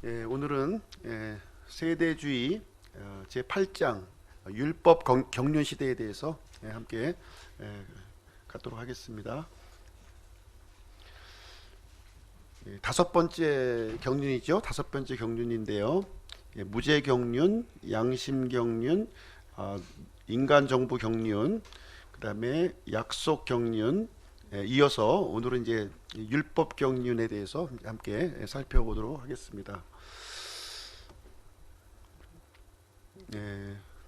오늘은 세대주의 제8장 율법 경륜 시대에 대해서 함께 갖도록 하겠습니다. 다섯 번째 경륜이죠. 다섯 번째 경륜인데요. 무죄 경륜, 양심 경륜, 인간 정부 경륜, 그 다음에 약속 경륜, 이어서 오늘은 이제 율법 경륜에 대해서 함께 살펴보도록 하겠습니다.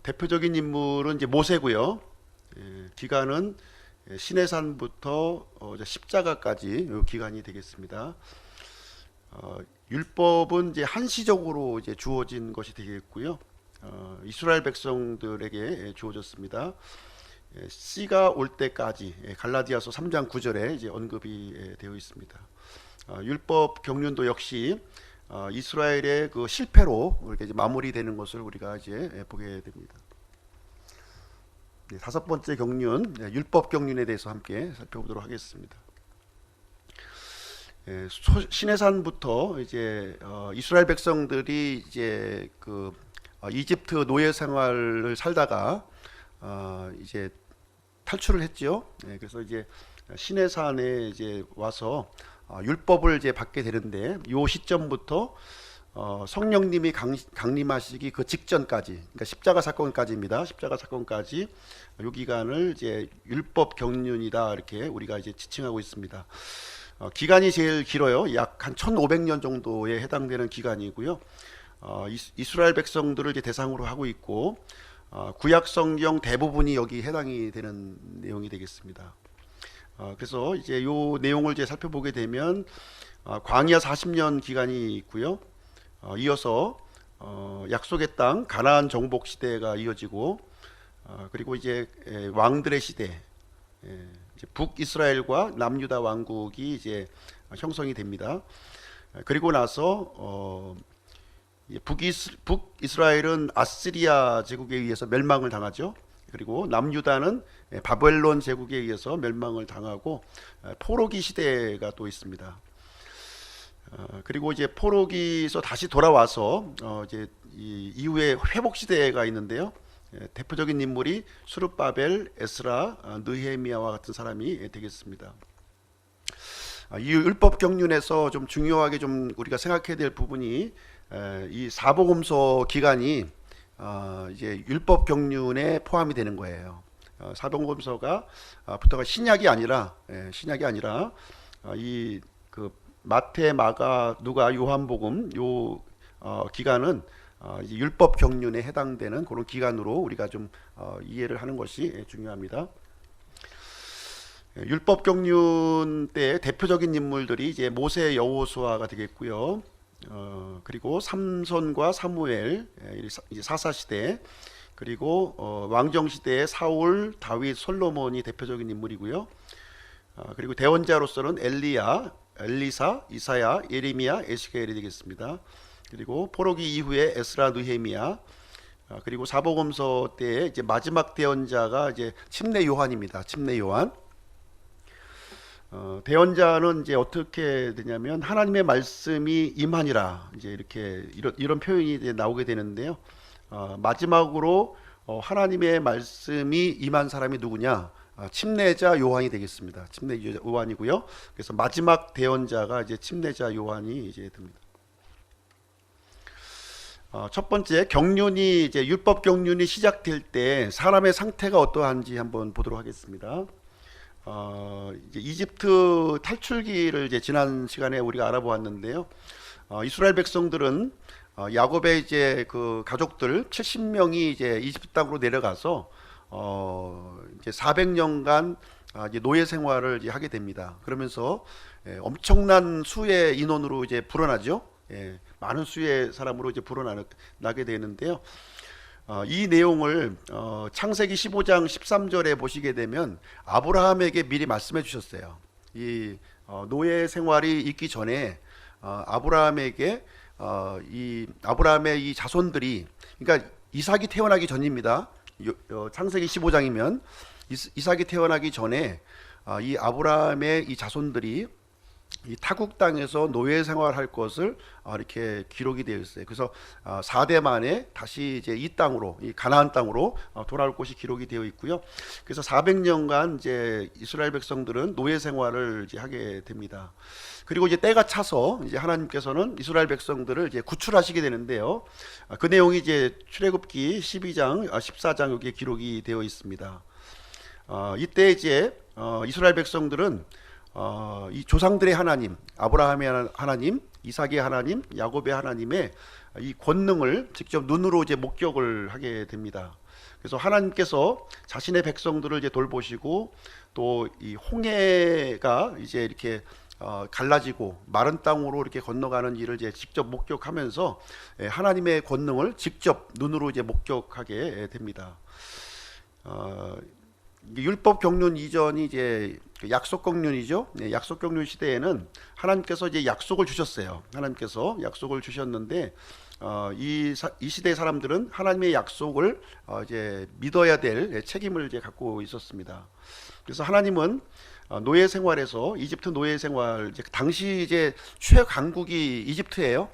대표적인 인물은 이제 모세고요. 기간은 시내산부터 십자가까지 이 기간이 되겠습니다. 율법은 이제 한시적으로 이제 주어진 것이 되겠고요. 이스라엘 백성들에게 주어졌습니다. 씨가 올 때까지 갈라디아서 3장 9절에 이제 언급이 되어 있습니다. 율법 경륜도 역시 이스라엘의 그 실패로 이렇게 이제 마무리되는 것을 우리가 이제 보게 됩니다. 다섯 번째 경륜, 율법 경륜에 대해서 함께 살펴보도록 하겠습니다. 시내산부터 이제 이스라엘 백성들이 이제 그 이집트 노예 생활을 살다가 이제 탈출을 했죠. 그래서 이제 시내산에 이제 와서 율법을 이제 받게 되는데, 요 시점부터 성령님이 강림하시기 그 직전까지, 그러니까 십자가 사건까지입니다. 십자가 사건까지 요 기간을 이제 율법 경륜이다 이렇게 우리가 이제 지칭하고 있습니다. 기간이 제일 길어요. 약 한 1500년 정도에 해당되는 기간이고요. 이스라엘 백성들을 이제 대상으로 하고 있고, 구약 성경 대부분이 여기 해당이 되는 내용이 되겠습니다. 그래서 이제 요 내용을 이제 살펴보게 되면 광야 40년 기간이 있고요. 이어서 약속의 땅 가나안 정복 시대가 이어지고, 그리고 이제 왕들의 시대, 이제 북이스라엘과 남유다 왕국이 이제 형성이 됩니다. 그리고 나서 북이스라엘은 아시리아 제국에 의해서 멸망을 당하죠. 그리고 남유다는 바벨론 제국에 의해서 멸망을 당하고 포로기 시대가 또 있습니다. 그리고 이제 포로기에서 다시 돌아와서 이제 이후에 회복 시대가 있는데요. 대표적인 인물이 수르바벨, 에스라, 느헤미야와 같은 사람이 되겠습니다. 이 율법 경륜에서 좀 중요하게 좀 우리가 생각해야 될 부분이, 이 사복음서 기간이 이제 율법 경륜에 포함이 되는 거예요. 사복음서가 부터가 신약이 아니라 이 그 마태, 마가, 누가, 요한복음 요 기간은 율법 경륜에 해당되는 그런 기간으로 우리가 좀 이해를 하는 것이 중요합니다. 율법 경륜 때 대표적인 인물들이 이제 모세, 여호수아가 되겠고요. 그리고 삼손과 사무엘, 이제 사사 시대, 그리고 왕정 시대의 사울, 다윗, 솔로몬이 대표적인 인물이고요. 그리고 대원자로서는 엘리야, 엘리사, 이사야, 예레미야, 에스겔이 되겠습니다. 그리고 포로기 이후에 에스라, 느헤미야, 그리고 사복음서 때 이제 마지막 대언자가 이제 침례 요한입니다. 침례 요한. 대언자는 이제 어떻게 되냐면 하나님의 말씀이 임하니라, 이제 이런 표현이 이제 나오게 되는데요. 마지막으로 하나님의 말씀이 임한 사람이 누구냐? 침례자 요한이 되겠습니다. 침례자 요한이고요. 그래서 마지막 대언자가 이제 침례자 요한이 이제 됩니다. 첫 번째 경륜이 이제 율법 경륜이 시작될 때 사람의 상태가 어떠한지 한번 보도록 하겠습니다. 이제 이집트 탈출기를 이제 지난 시간에 우리가 알아보았는데요. 이스라엘 백성들은 야곱의 이제 그 가족들 70명이 이제 이집트 땅으로 내려가서 이제 400년간 이제 노예 생활을 이제 하게 됩니다. 그러면서 엄청난 수의 인원으로 이제 불어나죠. 많은 수의 사람으로 이제 불어나게 되는데요. 이 내용을 창세기 15장 13절에 보시게 되면 아브라함에게 미리 말씀해 주셨어요. 이 노예 생활이 있기 전에 아브라함에게 아브라함의 이 자손들이, 그러니까 이삭이 태어나기 전입니다. 창세기 15장이면 이삭이 태어나기 전에 이 아브라함의 이 자손들이 이 타국 땅에서 노예 생활할 것을 이렇게 기록이 되어 있어요. 그래서 4대 만에 다시 이제 이 땅으로, 이 가나안 땅으로 돌아올 것이 기록이 되어 있고요. 그래서 400년간 이제 이스라엘 백성들은 노예 생활을 이제 하게 됩니다. 그리고 이제 때가 차서 이제 하나님께서는 이스라엘 백성들을 이제 구출하시게 되는데요. 그 내용이 이제 출애굽기 12장, 14장 여기에 기록이 되어 있습니다. 이때 이제 이스라엘 백성들은 이 조상들의 하나님, 아브라함의 하나님, 이삭의 하나님, 야곱의 하나님의 이 권능을 직접 눈으로 이제 목격을 하게 됩니다. 그래서 하나님께서 자신의 백성들을 이제 돌보시고 또 이 홍해가 이제 이렇게 갈라지고 마른 땅으로 이렇게 건너가는 일을 이제 직접 목격하면서 하나님의 권능을 직접 눈으로 이제 목격하게 됩니다. 율법 경륜 이전이 이제 약속 경륜이죠. 약속 경륜 시대에는 하나님께서 이제 약속을 주셨어요. 하나님께서 약속을 주셨는데 이 시대의 사람들은 하나님의 약속을 이제 믿어야 될 책임을 이제 갖고 있었습니다. 그래서 하나님은 노예 생활에서 이집트 노예 생활 이제 당시 이제 최강국이 이집트예요.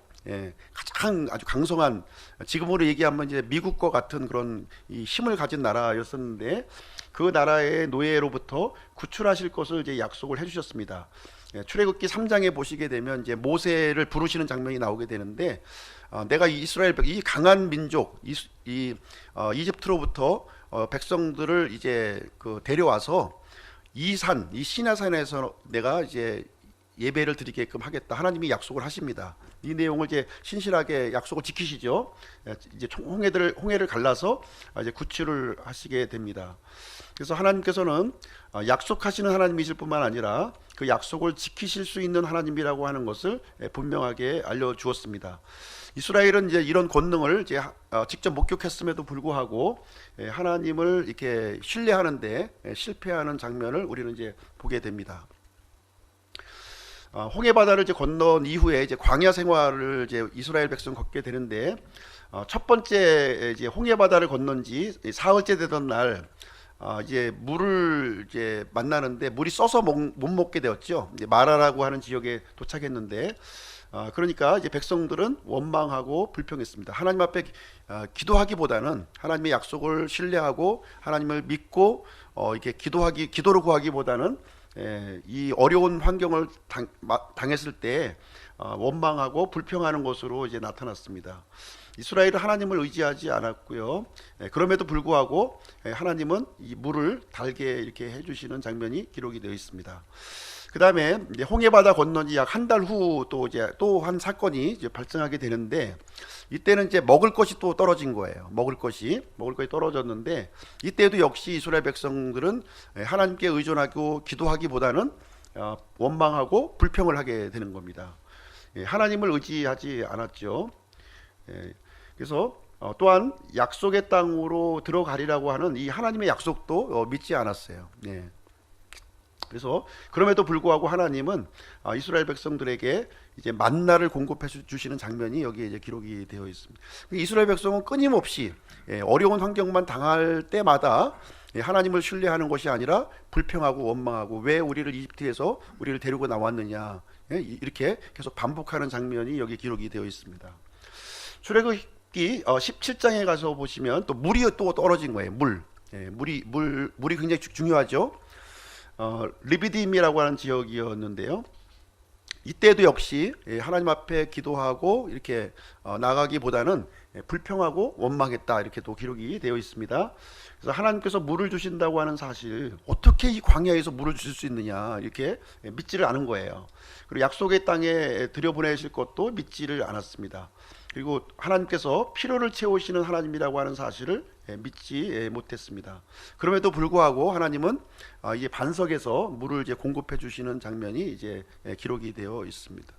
가장 아주 강성한 지금으로 얘기하면 이제 미국과 같은 그런 이 힘을 가진 나라였었는데 그 나라의 노예로부터 구출하실 것을 이제 약속을 해주셨습니다. 출애굽기 3장에 보시게 되면 이제 모세를 부르시는 장면이 나오게 되는데 내가 이 이스라엘 이 강한 민족 이집트로부터 백성들을 이제 데려와서 이 시나산에서 내가 이제 예배를 드리게끔 하겠다. 하나님이 약속을 하십니다. 이 내용을 이제 신실하게 약속을 지키시죠. 이제 홍해를 갈라서 이제 구출을 하시게 됩니다. 그래서 하나님께서는 약속하시는 하나님이실 뿐만 아니라 그 약속을 지키실 수 있는 하나님이라고 하는 것을 분명하게 알려주었습니다. 이스라엘은 이제 이런 권능을 이제 직접 목격했음에도 불구하고 하나님을 이렇게 신뢰하는데 실패하는 장면을 우리는 이제 보게 됩니다. 홍해 바다를 이제 건넌 이후에 이제 광야 생활을 이제 이스라엘 백성 걷게 되는데 첫 번째 이제 홍해 바다를 건넌 지 사흘째 되던 날 이제 물을 이제 만나는데 물이 써서 못 먹게 되었죠. 이제 마라라고 하는 지역에 도착했는데 그러니까 이제 백성들은 원망하고 불평했습니다. 하나님 앞에 기도하기보다는 하나님의 약속을 신뢰하고 하나님을 믿고 이렇게 기도를 구하기보다는 이 어려운 환경을 당했을 때 원망하고 불평하는 것으로 이제 나타났습니다. 이스라엘은 하나님을 의지하지 않았고요. 그럼에도 불구하고 하나님은 이 물을 달게 이렇게 해주시는 장면이 기록이 되어 있습니다. 그 다음에 홍해 바다 건넌 지 약 한 달 후 또 한 사건이 이제 발생하게 되는데 이때는 이제 먹을 것이 또 떨어진 거예요. 먹을 것이 떨어졌는데 이때도 역시 이스라엘 백성들은 하나님께 의존하고 기도하기보다는 원망하고 불평을 하게 되는 겁니다. 하나님을 의지하지 않았죠. 그래서 또한 약속의 땅으로 들어가리라고 하는 이 하나님의 약속도 믿지 않았어요. 그래서 그럼에도 불구하고 하나님은 이스라엘 백성들에게 이제 만나를 공급해 주시는 장면이 여기에 이제 기록이 되어 있습니다. 이스라엘 백성은 끊임없이 어려운 환경만 당할 때마다 하나님을 신뢰하는 것이 아니라 불평하고 원망하고 왜 우리를 이집트에서 우리를 데리고 나왔느냐 이렇게 계속 반복하는 장면이 여기 기록이 되어 있습니다. 출애굽기 17장에 가서 보시면 또 물이 또 떨어진 거예요. 물이 굉장히 중요하죠. 리비딤이라고 하는 지역이었는데요. 이때도 역시 하나님 앞에 기도하고 이렇게 나가기보다는 불평하고 원망했다 이렇게 또 기록이 되어 있습니다. 그래서 하나님께서 물을 주신다고 하는 사실, 어떻게 이 광야에서 물을 주실 수 있느냐 이렇게 믿지를 않은 거예요. 그리고 약속의 땅에 들여보내실 것도 믿지를 않았습니다. 그리고 하나님께서 필요를 채우시는 하나님이라고 하는 사실을 믿지 못했습니다. 그럼에도 불구하고 하나님은 이제 반석에서 물을 이제 공급해 주시는 장면이 이제 기록이 되어 있습니다.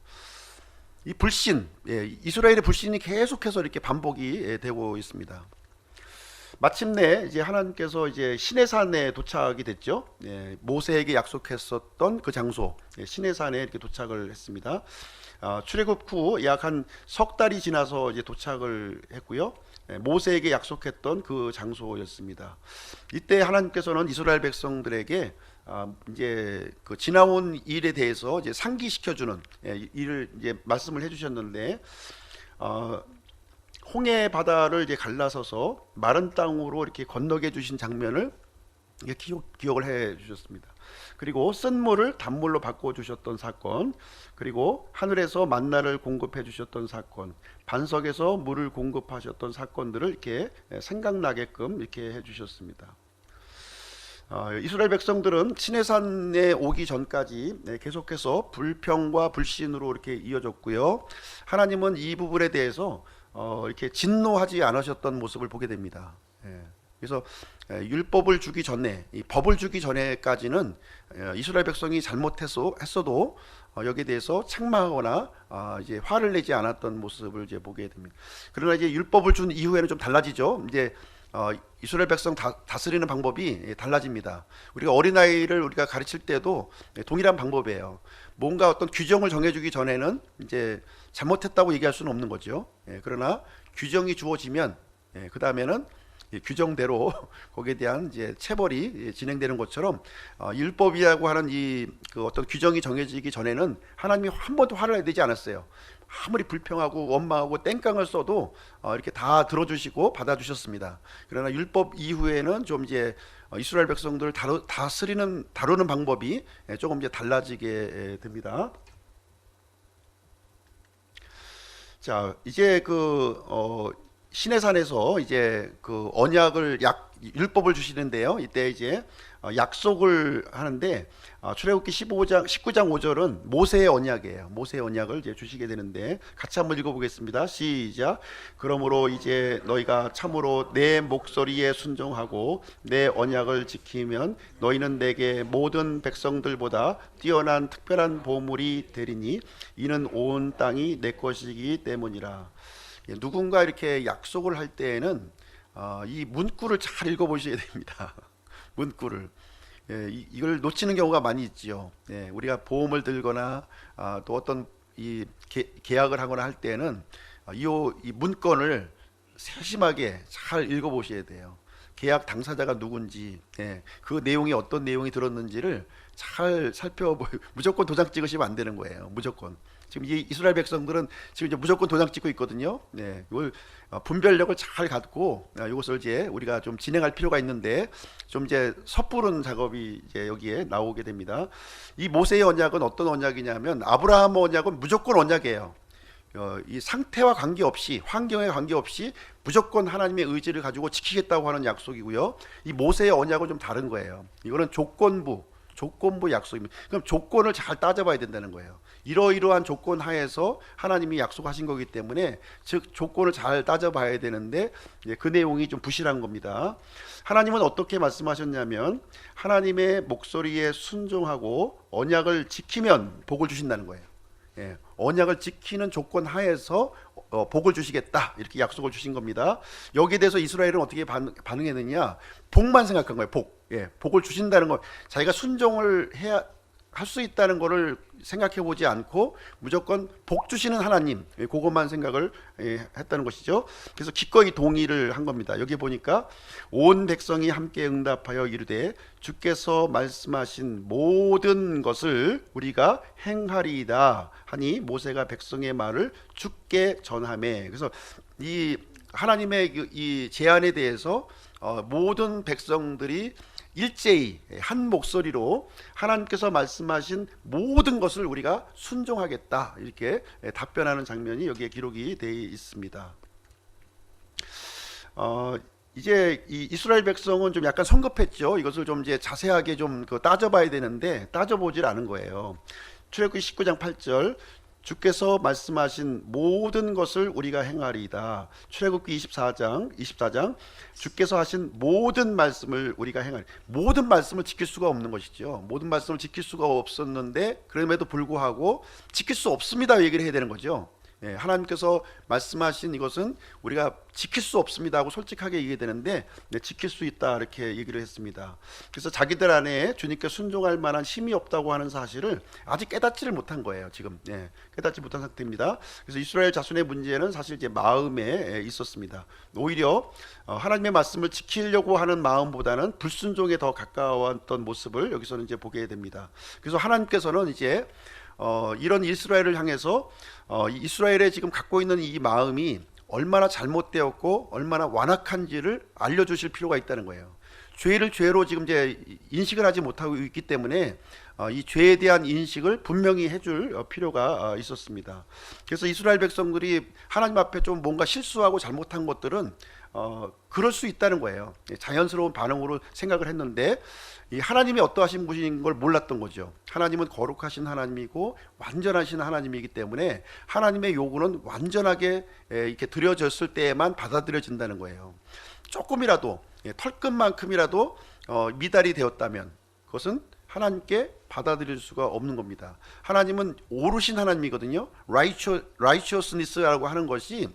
이 불신, 이스라엘의 불신이 계속해서 이렇게 반복이 되고 있습니다. 마침내 이제 하나님께서 이제 시내산에 도착이 됐죠. 모세에게 약속했었던 그 장소, 시내산에 이렇게 도착을 했습니다. 출애굽 후 약 한 석 달이 지나서 이제 도착을 했고요. 모세에게 약속했던 그 장소였습니다. 이때 하나님께서는 이스라엘 백성들에게 이제 그 지나온 일에 대해서 이제 상기시켜주는 일을 이제 말씀을 해주셨는데, 홍해 바다를 이제 갈라서서 마른 땅으로 이렇게 건너게 주신 장면을 이게 기억을 해 주셨습니다. 그리고 쓴 물을 단물로 바꿔 주셨던 사건, 그리고 하늘에서 만나를 공급해 주셨던 사건, 반석에서 물을 공급하셨던 사건들을 이렇게 생각나게끔 이렇게 해 주셨습니다. 이스라엘 백성들은 시내산에 오기 전까지 계속해서 불평과 불신으로 이렇게 이어졌고요. 하나님은 이 부분에 대해서 이렇게 진노하지 않으셨던 모습을 보게 됩니다. 그래서 율법을 주기 전에, 이 법을 주기 전에까지는 이스라엘 백성이 잘못했어도 여기에 대해서 책망하거나 이제 화를 내지 않았던 모습을 이제 보게 됩니다. 그러나 이제 율법을 준 이후에는 좀 달라지죠. 이제 이스라엘 백성 다스리는 방법이 달라집니다. 우리가 어린아이를 우리가 가르칠 때도 동일한 방법이에요. 뭔가 어떤 규정을 정해주기 전에는 이제 잘못했다고 얘기할 수는 없는 거죠. 그러나 규정이 주어지면 그 다음에는 규정대로 거기에 대한 이제 체벌이 진행되는 것처럼 율법이라고 하는 그 어떤 규정이 정해지기 전에는 하나님이 한 번도 화를 내지 않았어요. 아무리 불평하고 원망하고 땡깡을 써도 이렇게 다 들어주시고 받아주셨습니다. 그러나 율법 이후에는 좀 이제 이스라엘 백성들을 다루는 방법이 조금 이제 달라지게 됩니다. 자, 이제 시내산에서 이제 그 언약을 율법을 주시는데요. 이때 이제 약속을 하는데 출애굽기 19장 5절은 모세의 언약이에요. 모세의 언약을 이제 주시게 되는데 같이 한번 읽어보겠습니다. 시작. 그러므로 이제 너희가 참으로 내 목소리에 순종하고 내 언약을 지키면 너희는 내게 모든 백성들보다 뛰어난 특별한 보물이 되리니 이는 온 땅이 내 것이기 때문이라. 누군가 이렇게 약속을 할 때에는 이 문구를 잘 읽어보셔야 됩니다. 문구를. 이걸 놓치는 경우가 많이 있지요. 우리가 보험을 들거나 또 어떤 이 계약을 하거나 할 때는 이 문건을 세심하게 잘 읽어보셔야 돼요. 계약 당사자가 누군지, 그 내용이 어떤 내용이 들었는지를 잘 무조건 도장 찍으시면 안 되는 거예요. 무조건. 지금 이 이스라엘 백성들은 지금 이제 무조건 도장 찍고 있거든요. 이걸 분별력을 잘 갖고 이것을 이제 우리가 좀 진행할 필요가 있는데 좀 이제 섣부른 작업이 이제 여기에 나오게 됩니다. 이 모세의 언약은 어떤 언약이냐면 아브라함 언약은 무조건 언약이에요. 이 상태와 관계없이 환경에 관계없이 무조건 하나님의 의지를 가지고 지키겠다고 하는 약속이고요. 이 모세의 언약은 좀 다른 거예요. 이거는 조건부 약속입니다. 그럼 조건을 잘 따져봐야 된다는 거예요. 이러이러한 조건 하에서 하나님이 약속하신 거기 때문에 즉 조건을 잘 따져봐야 되는데 그 내용이 좀 부실한 겁니다. 하나님은 어떻게 말씀하셨냐면 하나님의 목소리에 순종하고 언약을 지키면 복을 주신다는 거예요. 언약을 지키는 조건 하에서 복을 주시겠다 이렇게 약속을 주신 겁니다. 여기에 대해서 이스라엘은 어떻게 반응했느냐? 복만 생각한 거예요. 복을 주신다는 거, 자기가 순종을 해야 할 수 있다는 것을 생각해 보지 않고 무조건 복 주시는 하나님, 그것만 생각을 했다는 것이죠. 그래서 기꺼이 동의를 한 겁니다. 여기 보니까 온 백성이 함께 응답하여 이르되 주께서 말씀하신 모든 것을 우리가 행하리이다 하니 모세가 백성의 말을 주께 전하매. 그래서 이 하나님의 이 제안에 대해서 모든 백성들이 일제히 한 목소리로 하나님께서 말씀하신 모든 것을 우리가 순종하겠다 이렇게 답변하는 장면이 여기에 기록이 되어 있습니다. 이제 이 이스라엘 백성은 좀 약간 성급했죠. 이것을 좀 이제 자세하게 좀 따져봐야 되는데 따져보질 않은 거예요. 출애굽기 19장 8절 주께서 말씀하신 모든 것을 우리가 행하리이다. 출애굽기 24장 주께서 하신 모든 말씀을 우리가 행하리. 모든 말씀을 지킬 수가 없는 것이죠. 모든 말씀을 지킬 수가 없었는데 그럼에도 불구하고 지킬 수 없습니다 얘기를 해야 되는 거죠. 예, 하나님께서 말씀하신 이것은 우리가 지킬 수 없습니다 하고 솔직하게 얘기되는데 네, 지킬 수 있다 이렇게 얘기를 했습니다. 그래서 자기들 안에 주님께 순종할 만한 힘이 없다고 하는 사실을 아직 깨닫지를 못한 거예요. 지금 예, 깨닫지 못한 상태입니다. 그래서 이스라엘 자손의 문제는 사실 이제 마음에 있었습니다. 오히려 하나님의 말씀을 지키려고 하는 마음보다는 불순종에 더 가까웠던 모습을 여기서는 이제 보게 됩니다. 그래서 하나님께서는 이제 이런 이스라엘을 향해서 이스라엘의 지금 갖고 있는 이 마음이 얼마나 잘못되었고 얼마나 완악한지를 알려주실 필요가 있다는 거예요. 죄를 죄로 지금 이제 인식을 하지 못하고 있기 때문에 이 죄에 대한 인식을 분명히 해줄 필요가 있었습니다. 그래서 이스라엘 백성들이 하나님 앞에 좀 뭔가 실수하고 잘못한 것들은 그럴 수 있다는 거예요. 자연스러운 반응으로 생각을 했는데 이 하나님이 어떠하신 분인 걸 몰랐던 거죠. 하나님은 거룩하신 하나님이고 완전하신 하나님이기 때문에 하나님의 요구는 완전하게 이렇게 드려졌을 때에만 받아들여진다는 거예요. 조금이라도 털끝만큼이라도 미달이 되었다면 그것은 하나님께 받아들일 수가 없는 겁니다. 하나님은 오르신 하나님이거든요. righteousness라고 하는 것이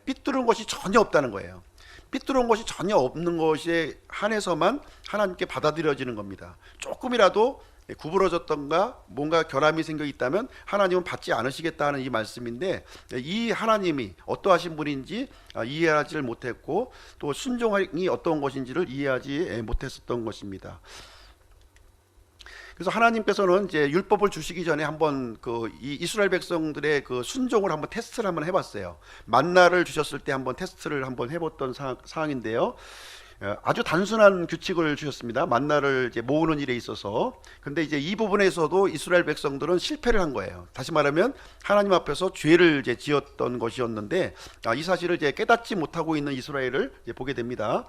삐뚤은 것이 전혀 없다는 거예요. 삐뚤은 것이 전혀 없는 것에 한해서만 하나님께 받아들여지는 겁니다. 조금이라도 구부러졌던가 뭔가 결함이 생겨 있다면 하나님은 받지 않으시겠다는 이 말씀인데 이 하나님이 어떠하신 분인지 이해하지를 못했고 또 순종이 어떤 것인지를 이해하지 못했었던 것입니다. 그래서 하나님께서는 이제 율법을 주시기 전에 한번 이 이스라엘 백성들의 그 순종을 한번 테스트를 한번 해봤어요. 만나를 주셨을 때 한번 테스트를 한번 해봤던 사항인데요. 아주 단순한 규칙을 주셨습니다. 만나를 이제 모으는 일에 있어서. 근데 이제 이 부분에서도 이스라엘 백성들은 실패를 한 거예요. 다시 말하면 하나님 앞에서 죄를 이제 지었던 것이었는데 이 사실을 이제 깨닫지 못하고 있는 이스라엘을 이제 보게 됩니다.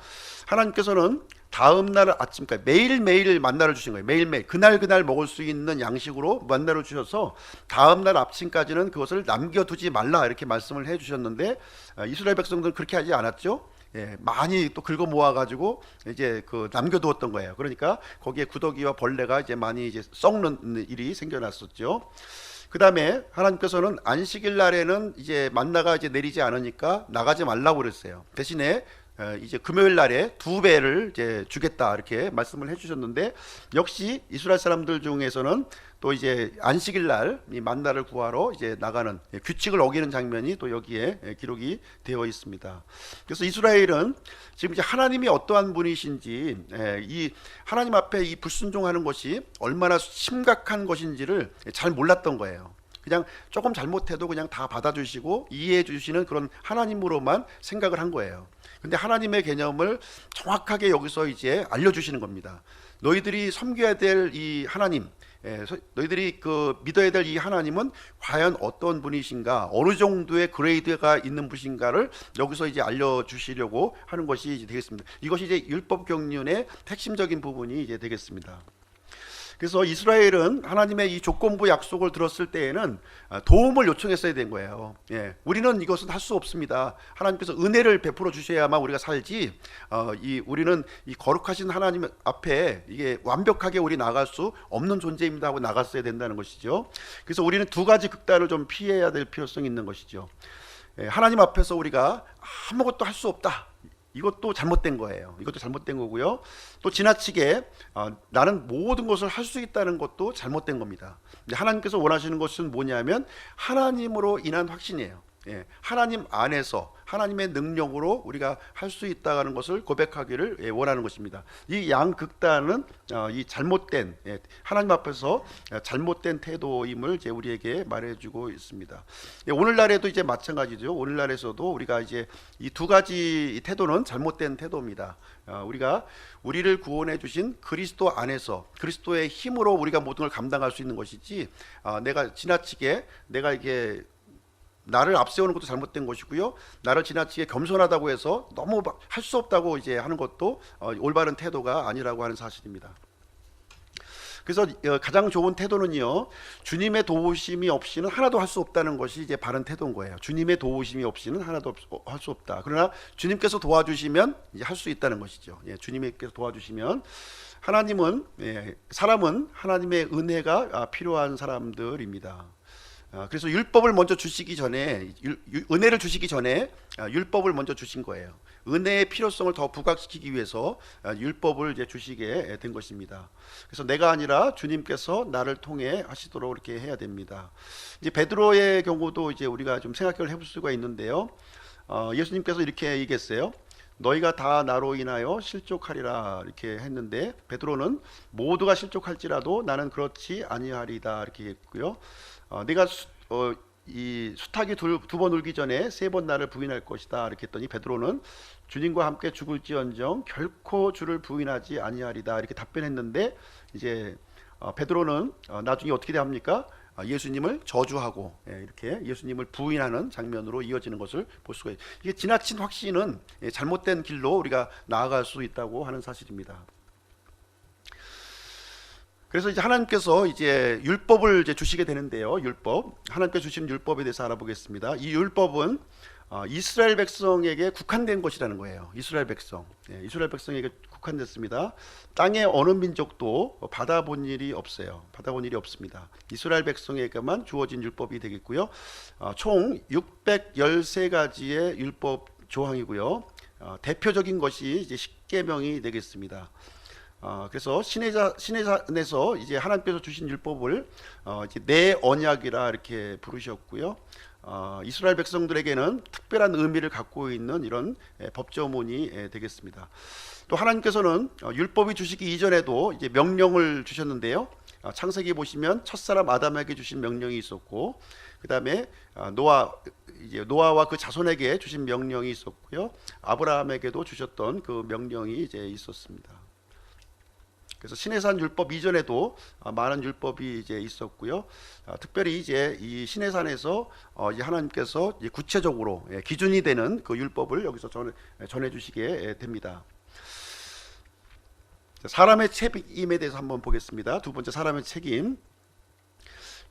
하나님께서는 다음 날 아침, 그러니까 매일매일 만나를 주신 거예요. 매일매일 그날 먹을 수 있는 양식으로 만나를 주셔서 다음 날 아침까지는 그것을 남겨두지 말라 이렇게 말씀을 해주셨는데 이스라엘 백성들은 그렇게 하지 않았죠. 예, 많이 또 긁어 모아가지고 이제 남겨두었던 거예요. 그러니까 거기에 구더기와 벌레가 이제 많이 이제 썩는 일이 생겨났었죠. 그 다음에 하나님께서는 안식일 날에는 이제 만나가 이제 내리지 않으니까 나가지 말라고 그랬어요. 대신에 이제 금요일 날에 2배를 이제 주겠다 이렇게 말씀을 해주셨는데 역시 이스라엘 사람들 중에서는 또 이제 안식일 날 이 만나를 구하러 이제 나가는 규칙을 어기는 장면이 또 여기에 기록이 되어 있습니다. 그래서 이스라엘은 지금 이제 하나님이 어떠한 분이신지 이 하나님 앞에 이 불순종하는 것이 얼마나 심각한 것인지를 잘 몰랐던 거예요. 그냥 조금 잘못해도 그냥 다 받아주시고 이해해 주시는 그런 하나님으로만 생각을 한 거예요. 근데 하나님의 개념을 정확하게 여기서 이제 알려주시는 겁니다. 너희들이 섬겨야 될 이 하나님, 너희들이 믿어야 될 이 하나님은 과연 어떤 분이신가, 어느 정도의 그레이드가 있는 분이신가를 여기서 이제 알려주시려고 하는 것이 이제 되겠습니다. 이것이 이제 율법 경륜의 핵심적인 부분이 이제 되겠습니다. 그래서 이스라엘은 하나님의 이 조건부 약속을 들었을 때에는 도움을 요청했어야 된 거예요. 예, 우리는 이것은 할 수 없습니다. 하나님께서 은혜를 베풀어 주셔야만 우리가 살지. 우리는 이 거룩하신 하나님 앞에 이게 완벽하게 우리 나갈 수 없는 존재입니다 하고 나갔어야 된다는 것이죠. 그래서 우리는 두 가지 극단을 좀 피해야 될 필요성이 있는 것이죠. 예, 하나님 앞에서 우리가 아무것도 할 수 없다. 이것도 잘못된 거예요. 이것도 잘못된 거고요. 또 지나치게 나는 모든 것을 할 수 있다는 것도 잘못된 겁니다. 하나님께서 원하시는 것은 뭐냐면 하나님으로 인한 확신이에요. 예, 하나님 안에서 하나님의 능력으로 우리가 할 수 있다는 것을 고백하기를 원하는 것입니다. 이 양극단은 이 잘못된 하나님 앞에서 잘못된 태도임을 이제 우리에게 말해주고 있습니다. 오늘날에도 이제 마찬가지죠. 오늘날에서도 우리가 이제 이 두 가지 태도는 잘못된 태도입니다. 우리가 우리를 구원해 주신 그리스도 안에서 그리스도의 힘으로 우리가 모든 걸 감당할 수 있는 것이지 내가 지나치게 내가 이게 나를 앞세우는 것도 잘못된 것이고요. 나를 지나치게 겸손하다고 해서 너무 할 수 없다고 이제 하는 것도 올바른 태도가 아니라고 하는 사실입니다. 그래서 가장 좋은 태도는요, 주님의 도우심이 없이는 하나도 할 수 없다는 것이 이제 바른 태도인 거예요. 주님의 도우심이 없이는 하나도 할 수 없다. 그러나 주님께서 도와주시면 이제 할 수 있다는 것이죠. 예, 주님께서 도와주시면 사람은 하나님의 은혜가 필요한 사람들입니다. 그래서 율법을 먼저 주시기 전에 은혜를 주시기 전에 율법을 먼저 주신 거예요. 은혜의 필요성을 더 부각시키기 위해서 율법을 이제 주시게 된 것입니다. 그래서 내가 아니라 주님께서 나를 통해 하시도록 이렇게 해야 됩니다. 이제 베드로의 경우도 이제 우리가 좀 생각을 해볼 수가 있는데요. 예수님께서 이렇게 얘기했어요. 너희가 다 나로 인하여 실족하리라 이렇게 했는데 베드로는 모두가 실족할지라도 나는 그렇지 아니하리다 이렇게 했고요. 내가 이 수탉이 두 번 울기 전에 세 번 나를 부인할 것이다 이렇게 했더니 베드로는 주님과 함께 죽을지언정 결코 주를 부인하지 아니하리다 이렇게 답변했는데 이제 베드로는 나중에 어떻게 합니까? 예수님을 저주하고 이렇게 예수님을 부인하는 장면으로 이어지는 것을 볼 수가 있어요. 이게 지나친 확신은 잘못된 길로 우리가 나아갈 수 있다고 하는 사실입니다. 그래서 이제 하나님께서 이제 율법을 이제 주시게 되는데요. 율법, 하나님께서 주신 율법에 대해서 알아보겠습니다. 이 율법은 이스라엘 백성에게 국한된 것이라는 거예요. 이스라엘 백성, 이스라엘 백성에게 국한됐습니다. 땅의 어느 민족도 받아본 일이 없어요. 받아본 일이 없습니다. 이스라엘 백성에게만 주어진 율법이 되겠고요. 총 613가지의 율법 조항이고요. 대표적인 것이 이제 십계명이 되겠습니다. 그래서 시내산에서 이제 하나님께서 주신 율법을 이제 내 언약이라 이렇게 부르셨고요. 이스라엘 백성들에게는 특별한 의미를 갖고 있는 이런 법조문이 되겠습니다. 또 하나님께서는 율법이 주시기 이전에도 이제 명령을 주셨는데요. 창세기 보시면 첫사람 아담에게 주신 명령이 있었고, 그 다음에 노아와 그 자손에게 주신 명령이 있었고요. 아브라함에게도 주셨던 그 명령이 이제 있었습니다. 그래서 시내산 율법 이전에도 많은 율법이 이제 있었고요. 특별히 이제 이 시내산에서 이제 하나님께서 이제 구체적으로 기준이 되는 그 율법을 여기서 전해주시게 됩니다. 사람의 책임에 대해서 한번 보겠습니다. 두 번째, 사람의 책임.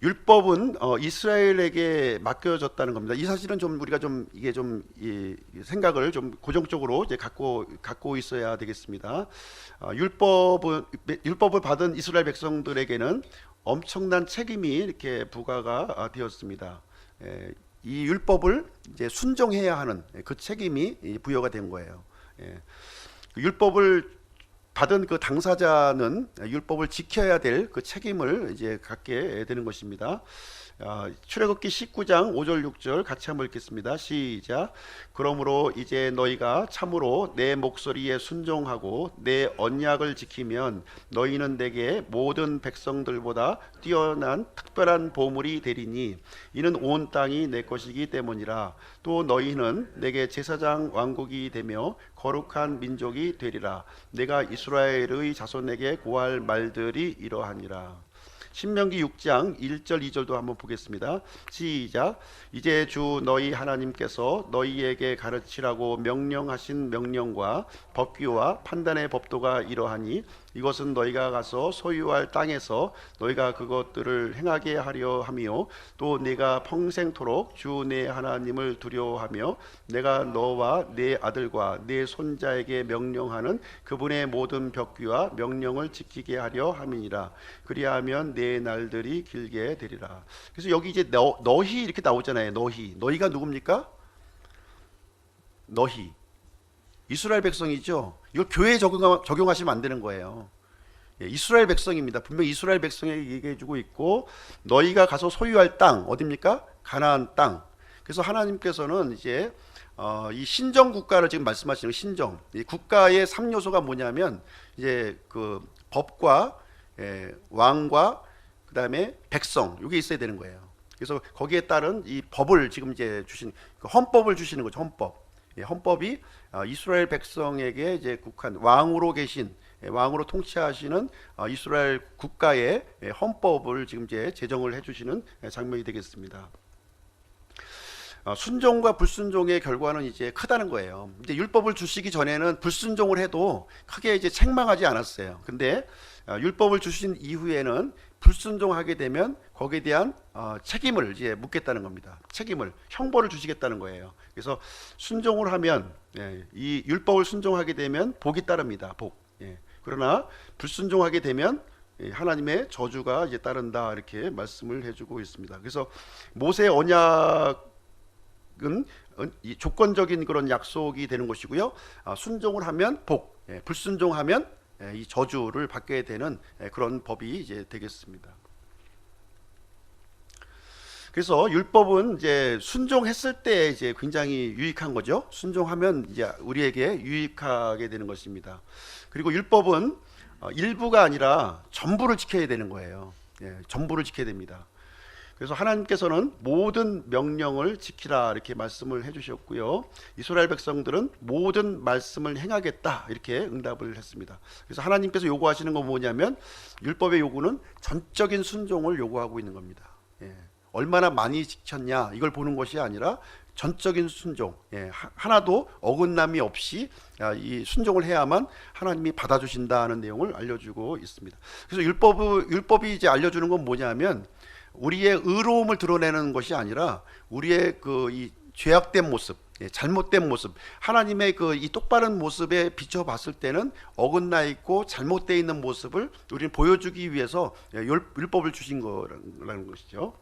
율법은 이스라엘에게 맡겨졌다는 겁니다. 이 사실은 좀 우리가 좀 이게 좀 이 생각을 좀 고정적으로 이제 갖고 있어야 되겠습니다. 율법을 받은 이스라엘 백성들에게는 엄청난 책임이 이렇게 부과가 되었습니다. 이 율법을 이제 순종해야 하는 그 책임이 부여가 된 거예요. 율법을 받은 그 당사자는 율법을 지켜야 될 그 책임을 이제 갖게 되는 것입니다. 출애굽기 19장 5절 6절 같이 한번 읽겠습니다. 시작. 그러므로 이제 너희가 참으로 내 목소리에 순종하고 내 언약을 지키면 너희는 내게 모든 백성들보다 뛰어난 특별한 보물이 되리니 이는 온 땅이 내 것이기 때문이라. 또 너희는 내게 제사장 왕국이 되며 거룩한 민족이 되리라. 내가 이스라엘의 자손에게 고할 말들이 이러하니라. 신명기 6장 1절 2절도 한번 보겠습니다. 시작. 이제 주 너희 하나님께서 너희에게 가르치라고 명령하신 명령과 법규와 판단의 법도가 이러하니 이것은 너희가 가서 소유할 땅에서 너희가 그것들을 행하게 하려 함이요 또 네가 평생토록 주 내 하나님을 두려워하며 내가 너와 네 아들과 네 손자에게 명령하는 그분의 모든 법규와 명령을 지키게 하려 함이니라. 그리하면 내 날들이 길게 되리라. 그래서 여기 이제 너희 이렇게 나오잖아요. 너희가 누굽니까? 너희 이스라엘 백성이죠. 이걸 교회에 적용하시면 안 되는 거예요. 이스라엘 백성입니다. 분명 이스라엘 백성에게 얘기해주고 있고, 너희가 가서 소유할 땅 어디입니까? 가나안 땅. 그래서 하나님께서는 이제 이 신정 국가를 지금 말씀하시는 신정. 이 국가의 3요소가 뭐냐면 이제 그 법과 왕과 그 다음에 백성, 이게 있어야 되는 거예요. 그래서 거기에 따른 이 법을 지금 이제 주신 그 헌법을 주시는 거죠. 헌법이 이스라엘 백성에게 이제 국한 왕으로 계신 왕으로 통치하시는 이스라엘 국가의 헌법을 지금 이제 제정을 해주시는 장면이 되겠습니다. 순종과 불순종의 결과는 이제 크다는 거예요. 이제 율법을 주시기 전에는 불순종을 해도 크게 이제 책망하지 않았어요. 근데 율법을 주신 이후에는 불순종하게 되면 거기에 대한 책임을 이제 묻겠다는 겁니다. 책임을, 형벌을 주시겠다는 거예요. 그래서 순종을 하면 이 율법을 순종하게 되면 복이 따릅니다. 복. 그러나 불순종하게 되면 하나님의 저주가 이제 따른다 이렇게 말씀을 해주고 있습니다. 그래서 모세 언약은 이 조건적인 그런 약속이 되는 것이고요. 순종을 하면 복, 불순종하면 이 저주를 받게 되는 그런 법이 이제 되겠습니다. 그래서 율법은 이제 순종했을 때 이제 굉장히 유익한 거죠. 순종하면 이제 우리에게 유익하게 되는 것입니다. 그리고 율법은 일부가 아니라 전부를 지켜야 되는 거예요. 전부를 지켜야 됩니다. 그래서 하나님께서는 모든 명령을 지키라 이렇게 말씀을 해주셨고요. 이스라엘 백성들은 모든 말씀을 행하겠다 이렇게 응답을 했습니다. 그래서 하나님께서 요구하시는 건 뭐냐면 율법의 요구는 전적인 순종을 요구하고 있는 겁니다. 얼마나 많이 지켰냐 이걸 보는 것이 아니라 전적인 순종, 하나도 어긋남이 없이 이 순종을 해야만 하나님이 받아주신다는 내용을 알려주고 있습니다. 그래서 율법이 이제 알려주는 건 뭐냐면 우리의 의로움을 드러내는 것이 아니라 우리의 이 죄악된 모습, 잘못된 모습, 하나님의 이 똑바른 모습에 비춰봤을 때는 어긋나 있고 잘못되어 있는 모습을 우리는 보여주기 위해서 율법을 주신 거라는 것이죠.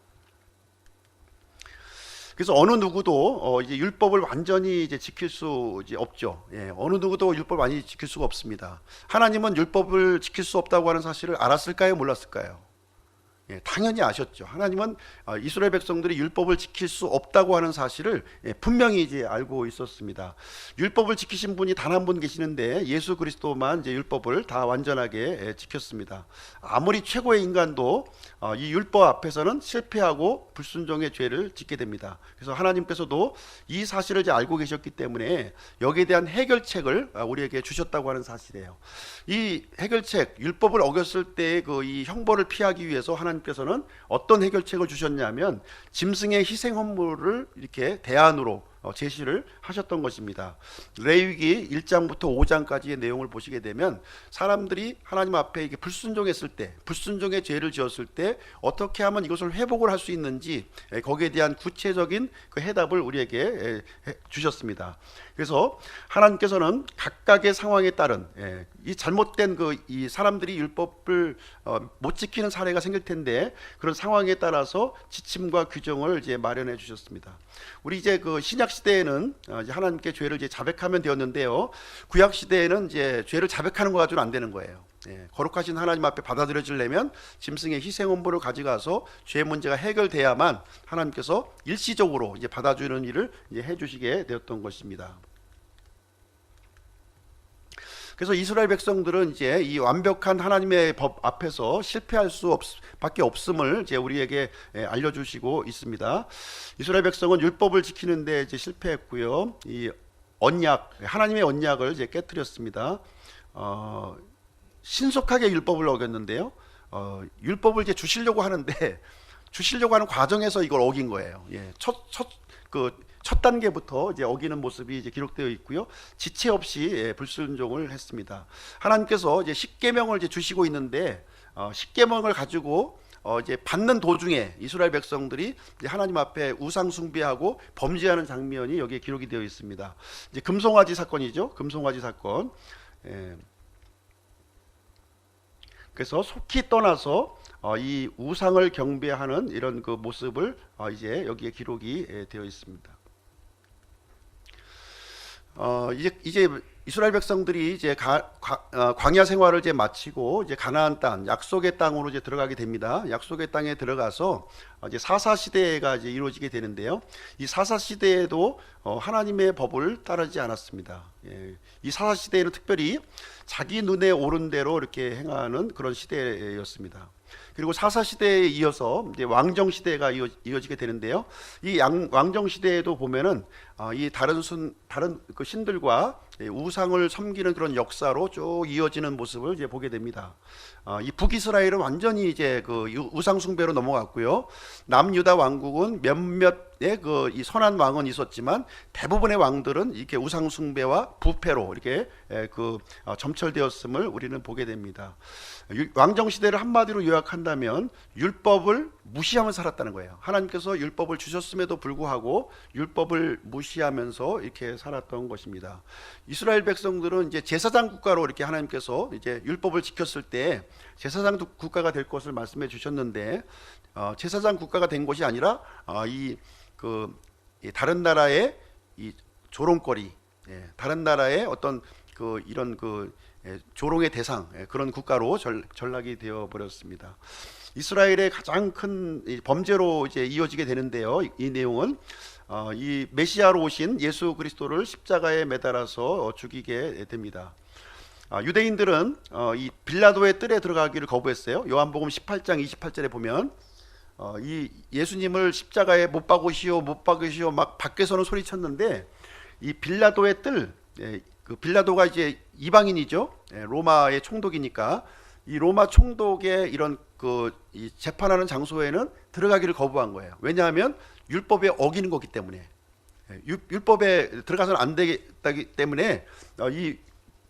그래서 어느 누구도 이제 율법을 완전히 이제 지킬 수 이제 없죠. 어느 누구도 율법을 완전히 지킬 수가 없습니다. 하나님은 율법을 지킬 수 없다고 하는 사실을 알았을까요? 몰랐을까요? 당연히 아셨죠. 하나님은 이스라엘 백성들이 율법을 지킬 수 없다고 하는 사실을 분명히 이제 알고 있었습니다. 율법을 지키신 분이 단 한 분 계시는데 예수 그리스도만 이제 율법을 다 완전하게 지켰습니다. 아무리 최고의 인간도 이 율법 앞에서는 실패하고 불순종의 죄를 짓게 됩니다. 그래서 하나님께서도 이 사실을 이제 알고 계셨기 때문에 여기에 대한 해결책을 우리에게 주셨다고 하는 사실이에요. 이 해결책, 율법을 어겼을 때 이 형벌을 피하기 위해서 하나님께서는 어떤 해결책을 주셨냐면 짐승의 희생 헌물을 이렇게 대안으로 제시를 하셨던 것입니다. 레위기 1장부터 5장까지의 내용을 보시게 되면 사람들이 하나님 앞에 이게 불순종했을 때, 불순종의 죄를 지었을 때 어떻게 하면 이것을 회복을 할 수 있는지 거기에 대한 구체적인 그 해답을 우리에게 주셨습니다. 그래서 하나님께서는 각각의 상황에 따른 이 잘못된 이 사람들이 율법을 못 지키는 사례가 생길 텐데 그런 상황에 따라서 지침과 규정을 이제 마련해 주셨습니다. 우리 이제 신약 시대에는 이제 하나님께 죄를 이제 자백하면 되었는데요. 구약 시대에는 이제 죄를 자백하는 거 가지고는 안 되는 거예요. 거룩하신 하나님 앞에 받아들여지려면 짐승의 희생 헌물을 가져가서 죄 문제가 해결돼야만 하나님께서 일시적으로 이제 받아주는 일을 이제 해주시게 되었던 것입니다. 그래서 이스라엘 백성들은 이제 이 완벽한 하나님의 법 앞에서 실패할 밖에 없음을 이제 우리에게 알려주시고 있습니다. 이스라엘 백성은 율법을 지키는데 이제 실패했고요. 이 언약, 하나님의 언약을 이제 깨뜨렸습니다. 신속하게 율법을 어겼는데요. 율법을 이제 주시려고 하는데 주시려고 하는 과정에서 이걸 어긴 거예요. 첫 단계부터 이제 어기는 모습이 이제 기록되어 있고요. 지체 없이 불순종을 했습니다. 하나님께서 이제 십계명을 이제 주시고 있는데 십계명을 가지고 이제 받는 도중에 이스라엘 백성들이 이제 하나님 앞에 우상 숭배하고 범죄하는 장면이 여기에 기록이 되어 있습니다. 이제 금송아지 사건이죠. 금송아지 사건. 그래서 속히 떠나서 이 우상을 경배하는 이런 그 모습을 이제 여기에 기록이 되어 있습니다. 이제 이스라엘 백성들이 이제 광야 생활을 이제 마치고 이제 가나안 땅, 약속의 땅으로 이제 들어가게 됩니다. 약속의 땅에 들어가서 이제 사사 시대가 이제 이루어지게 되는데요. 이 사사 시대에도 하나님의 법을 따르지 않았습니다. 이 사사 시대에는 특별히 자기 눈에 오른 대로 이렇게 행하는 그런 시대였습니다. 그리고 사사 시대에 이어서 이제 왕정 시대가 이어지게 되는데요. 이 왕정 시대에도 보면은 이 다른 그 신들과 우상을 섬기는 그런 역사로 쭉 이어지는 모습을 이제 보게 됩니다. 이 북이스라엘은 완전히 이제 그 우상 숭배로 넘어갔고요. 남유다 왕국은 몇몇의 이 선한 왕은 있었지만 대부분의 왕들은 이렇게 우상 숭배와 부패로 이렇게 점철되었음을 우리는 보게 됩니다. 왕정 시대를 한마디로 요약한다. 한다면 율법을 무시하며 살았다는 거예요. 하나님께서 율법을 주셨음에도 불구하고 율법을 무시하면서 이렇게 살았던 것입니다. 이스라엘 백성들은 이제 제사장 국가로 이렇게 하나님께서 이제 율법을 지켰을 때 제사장 국가가 될 것을 말씀해 주셨는데, 제사장 국가가 된 것이 아니라 이 다른 나라의 이 조롱거리, 다른 나라의 어떤 이런 조롱의 대상, 그런 국가로 전락이 되어 버렸습니다. 이스라엘의 가장 큰 범죄로 이제 이어지게 되는데요. 이 내용은 이 메시아로 오신 예수 그리스도를 십자가에 매달아서 죽이게 됩니다. 유대인들은 이 빌라도의 뜰에 들어가기를 거부했어요. 요한복음 18장 28절에 보면 이 예수님을 십자가에 못 박으시오 못 박으시오 막 밖에서는 소리쳤는데, 이 빌라도의 뜰, 그 빌라도가 이제 이방인이죠. 로마의 총독이니까 이 로마 총독의 이런 이 재판하는 장소에는 들어가기를 거부한 거예요. 왜냐하면 율법에 어기는 거기 때문에, 율법에 들어가서는 안 되기 때문에 이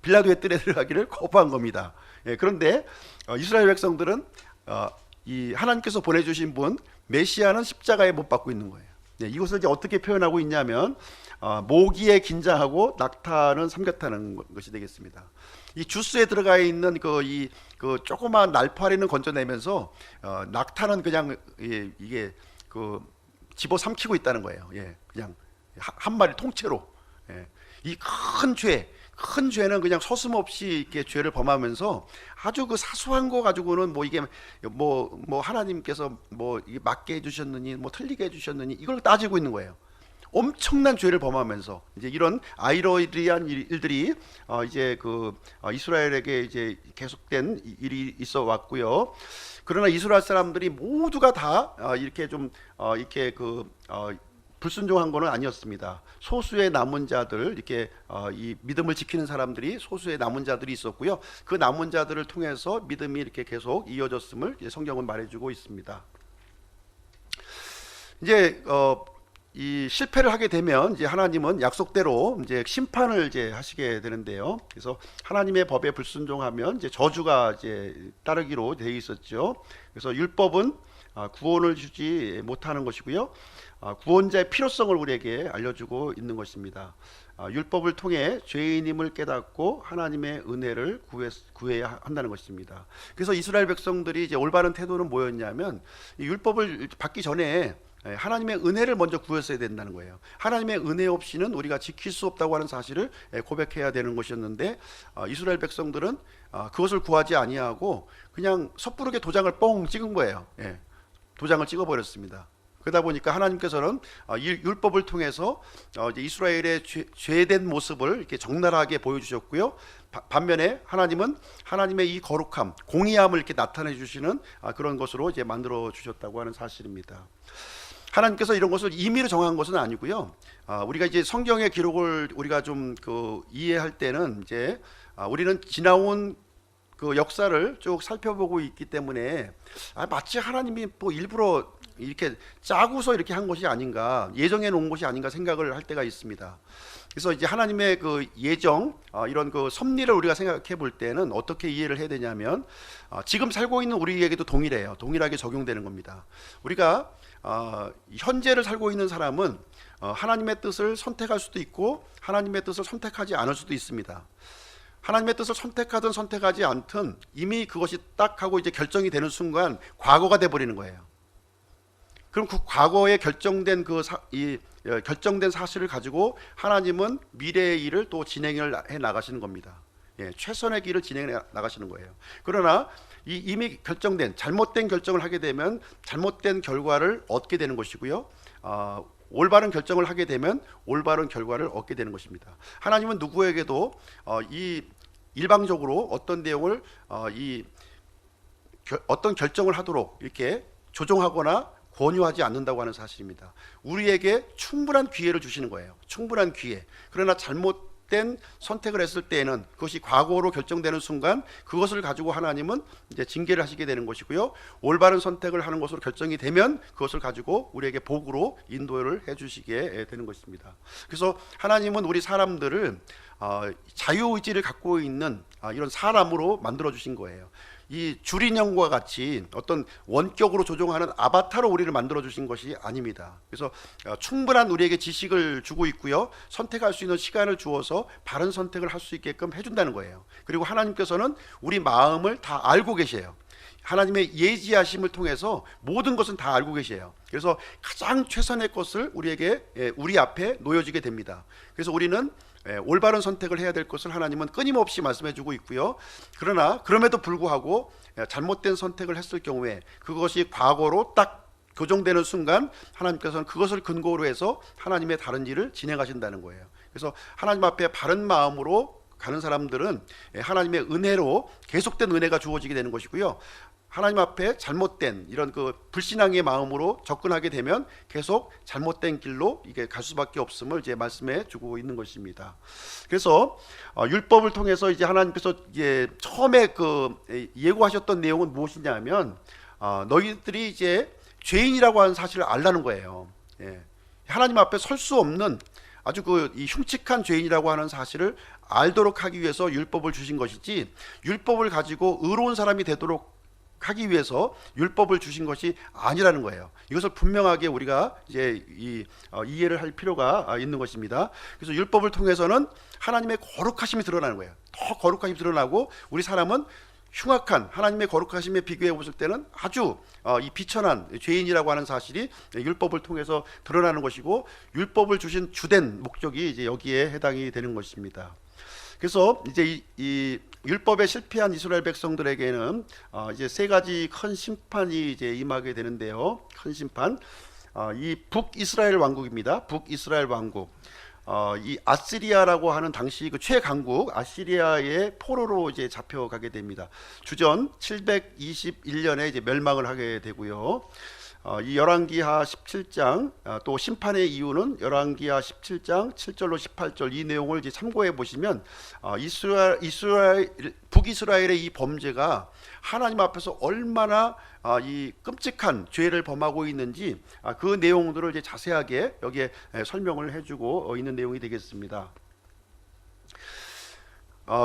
빌라도의 뜰에 들어가기를 거부한 겁니다. 그런데 이스라엘 백성들은 이 하나님께서 보내주신 분 메시아는 십자가에 못 박고 있는 거예요. 이것을 이제 어떻게 표현하고 있냐면 모기에 긴장하고 낙타는 삼켰다는 것이 되겠습니다. 이 주스에 들어가 있는 이 조그마한 날파리는 건져내면서 낙타는 그냥 이게 집어 삼키고 있다는 거예요. 그냥 한 마리 통째로. 이 큰 죄는 그냥 서슴없이 이렇게 죄를 범하면서 아주 사소한 거 가지고는 이게 하나님께서 이게 맞게 해주셨느니 틀리게 해주셨느니 이걸 따지고 있는 거예요. 엄청난 죄를 범하면서 이제 이런 아이러니한 일들이 이제 이스라엘에게 이제 계속된 일이 있어 왔고요. 그러나 이스라엘 사람들이 모두가 다 이렇게 좀 이렇게 불순종한 것은 아니었습니다. 소수의 남은 자들, 이렇게 이 믿음을 지키는 사람들이 소수의 남은 자들이 있었고요. 그 남은 자들을 통해서 믿음이 이렇게 계속 이어졌음을 성경은 말해주고 있습니다. 이제 이 실패를 하게 되면 이제 하나님은 약속대로 이제 심판을 이제 하시게 되는데요. 그래서 하나님의 법에 불순종하면 이제 저주가 이제 따르기로 되어 있었죠. 그래서 율법은 구원을 주지 못하는 것이고요. 구원자의 필요성을 우리에게 알려주고 있는 것입니다. 율법을 통해 죄인임을 깨닫고 하나님의 은혜를 구해야 한다는 것입니다. 그래서 이스라엘 백성들이 이제 올바른 태도는 뭐였냐면, 이 율법을 받기 전에 하나님의 은혜를 먼저 구했어야 된다는 거예요. 하나님의 은혜 없이는 우리가 지킬 수 없다고 하는 사실을 고백해야 되는 것이었는데, 이스라엘 백성들은 그것을 구하지 아니하고 그냥 섣부르게 도장을 뻥 찍은 거예요. 도장을 찍어버렸습니다. 그러다 보니까 하나님께서는 율법을 통해서 이스라엘의 죄된 모습을 이렇게 적나라하게 보여주셨고요. 반면에 하나님은 하나님의 이 거룩함, 공의함을 이렇게 나타내 주시는 그런 것으로 이제 만들어 주셨다고 하는 사실입니다. 하나님께서 이런 것을 임의로 정한 것은 아니고요. 우리가 이제 성경의 기록을 우리가 좀 이해할 때는 이제 우리는 지나온 역사를 쭉 살펴보고 있기 때문에 마치 하나님이 일부러 이렇게 짜고서 이렇게 한 것이 아닌가, 예정해 놓은 것이 아닌가 생각을 할 때가 있습니다. 그래서 이제 하나님의 예정, 이런 섭리를 우리가 생각해 볼 때는 어떻게 이해를 해야 되냐면, 지금 살고 있는 우리에게도 동일해요. 동일하게 적용되는 겁니다. 우리가 현재를 살고 있는 사람은 하나님의 뜻을 선택할 수도 있고 하나님의 뜻을 선택하지 않을 수도 있습니다. 하나님의 뜻을 선택하든 선택하지 않든 이미 그것이 딱 하고 이제 결정이 되는 순간 과거가 돼 버리는 거예요. 그럼 그 과거에 결정된 결정된 사실을 가지고 하나님은 미래의 일을 또 진행을 해 나가시는 겁니다. 최선의 길을 진행해 나가시는 거예요. 그러나 이미 결정된 잘못된 결정을 하게 되면 잘못된 결과를 얻게 되는 것이고요. 올바른 결정을 하게 되면 올바른 결과를 얻게 되는 것입니다. 하나님은 누구에게도 일방적으로 어떤 내용을 어떤 결정을 하도록 이렇게 조종하거나 권유하지 않는다고 하는 사실입니다. 우리에게 충분한 기회를 주시는 거예요. 충분한 기회. 그러나 잘못된 선택을 했을 때에는 그것이 과거로 결정되는 순간 그것을 가지고 하나님은 이제 징계를 하시게 되는 것이고요. 올바른 선택을 하는 것으로 결정이 되면 그것을 가지고 우리에게 복으로 인도를 해주시게 되는 것입니다. 그래서 하나님은 우리 사람들을 자유의지를 갖고 있는 이런 사람으로 만들어 주신 거예요. 이 줄인형과 같이 어떤 원격으로 조종하는 아바타로 우리를 만들어 주신 것이 아닙니다. 그래서 충분한 우리에게 지식을 주고 있고요, 선택할 수 있는 시간을 주어서 바른 선택을 할 수 있게끔 해준다는 거예요. 그리고 하나님께서는 우리 마음을 다 알고 계세요. 하나님의 예지하심을 통해서 모든 것은 다 알고 계세요. 그래서 가장 최선의 것을 우리에게, 우리 앞에 놓여지게 됩니다. 그래서 우리는 올바른 선택을 해야 될 것을 하나님은 끊임없이 말씀해 주고 있고요, 그러나 그럼에도 불구하고 잘못된 선택을 했을 경우에 그것이 과거로 딱 교정되는 순간 하나님께서는 그것을 근거로 해서 하나님의 다른 일을 진행하신다는 거예요. 그래서 하나님 앞에 바른 마음으로 가는 사람들은 하나님의 은혜로 계속된 은혜가 주어지게 되는 것이고요, 하나님 앞에 잘못된 이런 그 불신앙의 마음으로 접근하게 되면 계속 잘못된 길로 이게 갈 수밖에 없음을 이제 말씀해 주고 있는 것입니다. 그래서 율법을 통해서 이제 하나님께서 이제 처음에 그 예고하셨던 내용은 무엇이냐면, 너희들이 이제 죄인이라고 하는 사실을 알라는 거예요. 하나님 앞에 설 수 없는 아주 이 흉측한 죄인이라고 하는 사실을 알도록 하기 위해서 율법을 주신 것이지, 율법을 가지고 의로운 사람이 되도록 하기 위해서 율법을 주신 것이 아니라는 거예요. 이것을 분명하게 우리가 이제 이해를 할 필요가 있는 것입니다. 그래서 율법을 통해서는 하나님의 거룩하심이 드러나는 거예요. 더 거룩하심이 드러나고, 우리 사람은 흉악한 하나님의 거룩하심에 비교해 보실 때는 아주 이 비천한 죄인이라고 하는 사실이 율법을 통해서 드러나는 것이고, 율법을 주신 주된 목적이 이제 여기에 해당이 되는 것입니다. 그래서 이제 이 율법에 실패한 이스라엘 백성들에게는 이제 세 가지 큰 심판이 이제 임하게 되는데요. 큰 심판, 이 북이스라엘 왕국입니다. 북이스라엘 왕국, 이 아시리아라고 하는 당시 그 최강국 아시리아의 포로로 이제 잡혀가게 됩니다. 주전 721년에 이제 멸망을 하게 되고요. 이 열왕기하 17장, 또 심판의 이유는 열왕기하 17장 7절로 18절, 이 내용을 이제 참고해 보시면 북이스라엘의 이 범죄가 하나님 앞에서 얼마나 이 끔찍한 죄를 범하고 있는지 그 내용들을 이제 자세하게 여기에 설명을 해주고 있는 내용이 되겠습니다.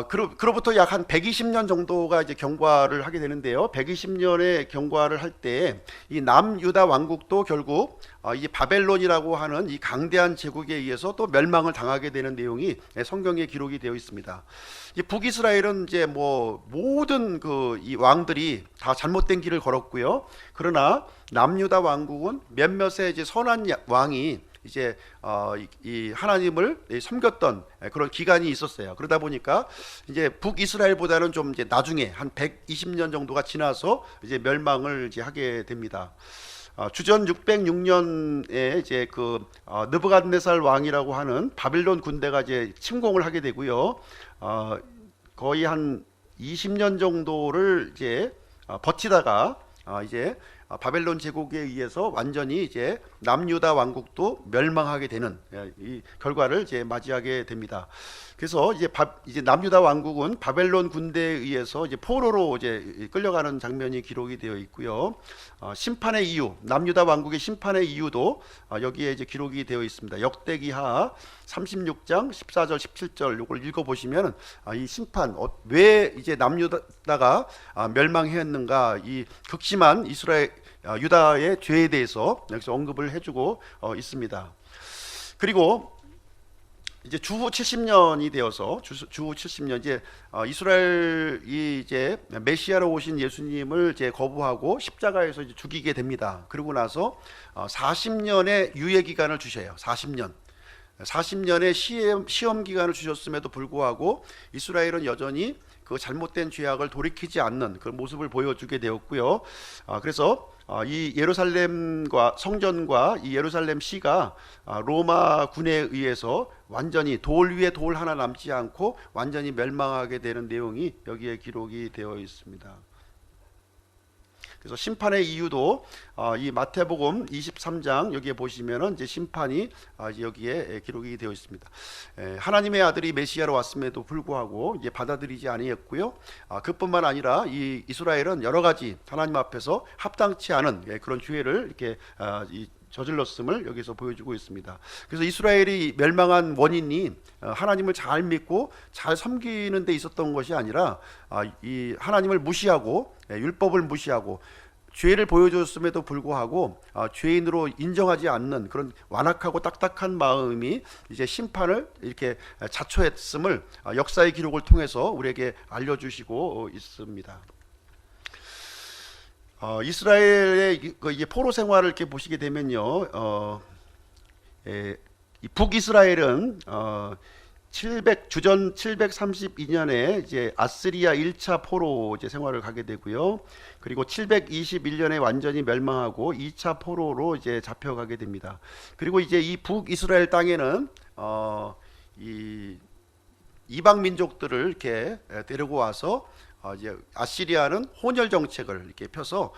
그로부터 약 한 120년 정도가 이제 경과를 하게 되는데요. 120년의 경과를 할 때 이 남유다 왕국도 결국 이 바벨론이라고 하는 이 강대한 제국에 의해서 또 멸망을 당하게 되는 내용이 성경에 기록이 되어 있습니다. 이 북이스라엘은 이제 뭐 모든 그 이 왕들이 다 잘못된 길을 걸었고요. 그러나 남유다 왕국은 몇몇의 이제 선한 왕이 이제 이 하나님을 섬겼던 그런 기간이 있었어요. 그러다 보니까 이제 북이스라엘보다는 좀 이제 나중에 한 120년 정도가 지나서 이제 멸망을 이제 하게 됩니다. 주전 606년에 이제 그 느부갓네살 왕이라고 하는 바빌론 군대가 이제 침공을 하게 되고요. 거의 한 20년 정도를 이제 버티다가 이제 바벨론 제국에 의해서 완전히 이제 남유다 왕국도 멸망하게 되는 이 결과를 이제 맞이하게 됩니다. 그래서 이제 남유다 왕국은 바벨론 군대에 의해서 이제 포로로 이제 끌려가는 장면이 기록이 되어 있고요. 심판의 이유, 남유다 왕국의 심판의 이유도 여기에 이제 기록이 되어 있습니다. 역대기하 36장 14절 17절 이걸 읽어 보시면 이 심판, 왜 이제 남유다가 멸망했는가, 이 극심한 유다의 죄에 대해서 여기서 언급을 해주고 있습니다. 그리고 이제 주후 70년이 되어서 주후 70년 이제 이스라엘이 이제 메시아로 오신 예수님을 이제 거부하고 십자가에서 이제 죽이게 됩니다. 그러고 나서 40년의 유예 기간을 주셔요. 40년의 시험 기간을 주셨음에도 불구하고 이스라엘은 여전히 그 잘못된 죄악을 돌이키지 않는 그 모습을 보여주게 되었고요. 그래서 이 예루살렘과 성전과 이 예루살렘 시가 로마 군에 의해서 완전히 돌 위에 돌 하나 남지 않고 완전히 멸망하게 되는 내용이 여기에 기록이 되어 있습니다. 그래서 심판의 이유도 이 마태복음 23장 여기에 보시면은 이제 심판이 여기에 기록이 되어 있습니다. 하나님의 아들이 메시아로 왔음에도 불구하고 이제 받아들이지 아니했고요. 그뿐만 아니라 이 이스라엘은 여러 가지 하나님 앞에서 합당치 않은 그런 죄를 이렇게 저질렀음을 여기서 보여주고 있습니다. 그래서 이스라엘이 멸망한 원인이 하나님을 잘 믿고 잘 섬기는 데 있었던 것이 아니라 이 하나님을 무시하고 율법을 무시하고 죄를 보여줬음에도 불구하고 죄인으로 인정하지 않는 그런 완악하고 딱딱한 마음이 이제 심판을 이렇게 자초했음을 역사의 기록을 통해서 우리에게 알려주시고 있습니다. 이스라엘의 이제 포로 생활을 이렇게 보시게 되면요, 이 북이스라엘은 주전 732년에 이제 아스리아 1차 포로 이제 생활을 가게 되고요. 그리고 721년에 완전히 멸망하고 2차 포로로 이제 잡혀가게 됩니다. 그리고 이제 이 북이스라엘 땅에는 이 이방 민족들을 이렇게 데리고 와서 이제 아시리아는 혼혈 정책을 이렇게 펴서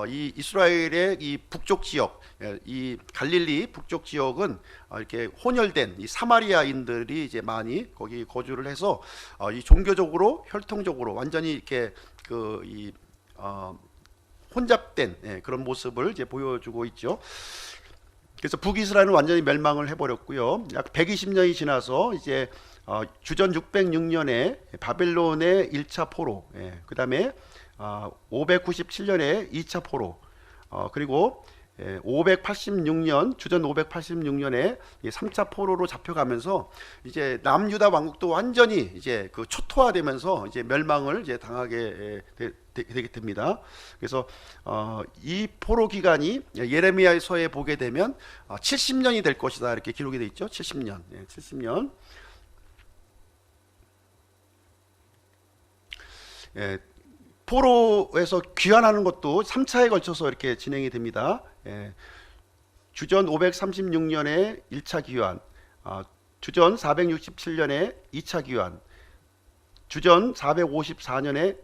이 이스라엘의 이 북쪽 지역, 이 갈릴리 북쪽 지역은 이렇게 혼혈된 이 사마리아인들이 이제 많이 거기 거주를 해서 이 종교적으로 혈통적으로 완전히 이렇게 이 혼잡된 그런 모습을 이제 보여주고 있죠. 그래서 북이스라엘은 완전히 멸망을 해버렸고요. 약 120년이 지나서 이제 주전 606년에 바벨론의 1차 포로, 그 다음에 597년에 2차 포로, 그리고 586년 주전 586년에 3차 포로로 잡혀가면서 이제 남유다 왕국도 완전히 이제 그 초토화되면서 이제 멸망을 이제 당하게 되게 됩니다. 그래서 이 포로 기간이 예레미야서에 보게 되면 70년이 될 것이다 이렇게 기록이 되어 있죠. 70년, 70년. 포로에서 귀환하는 것도 3차에 걸쳐서 이렇게 진행이 됩니다. 주전 536년에 1차 귀환, 주전 467년에 2차 귀환, 주전 454년에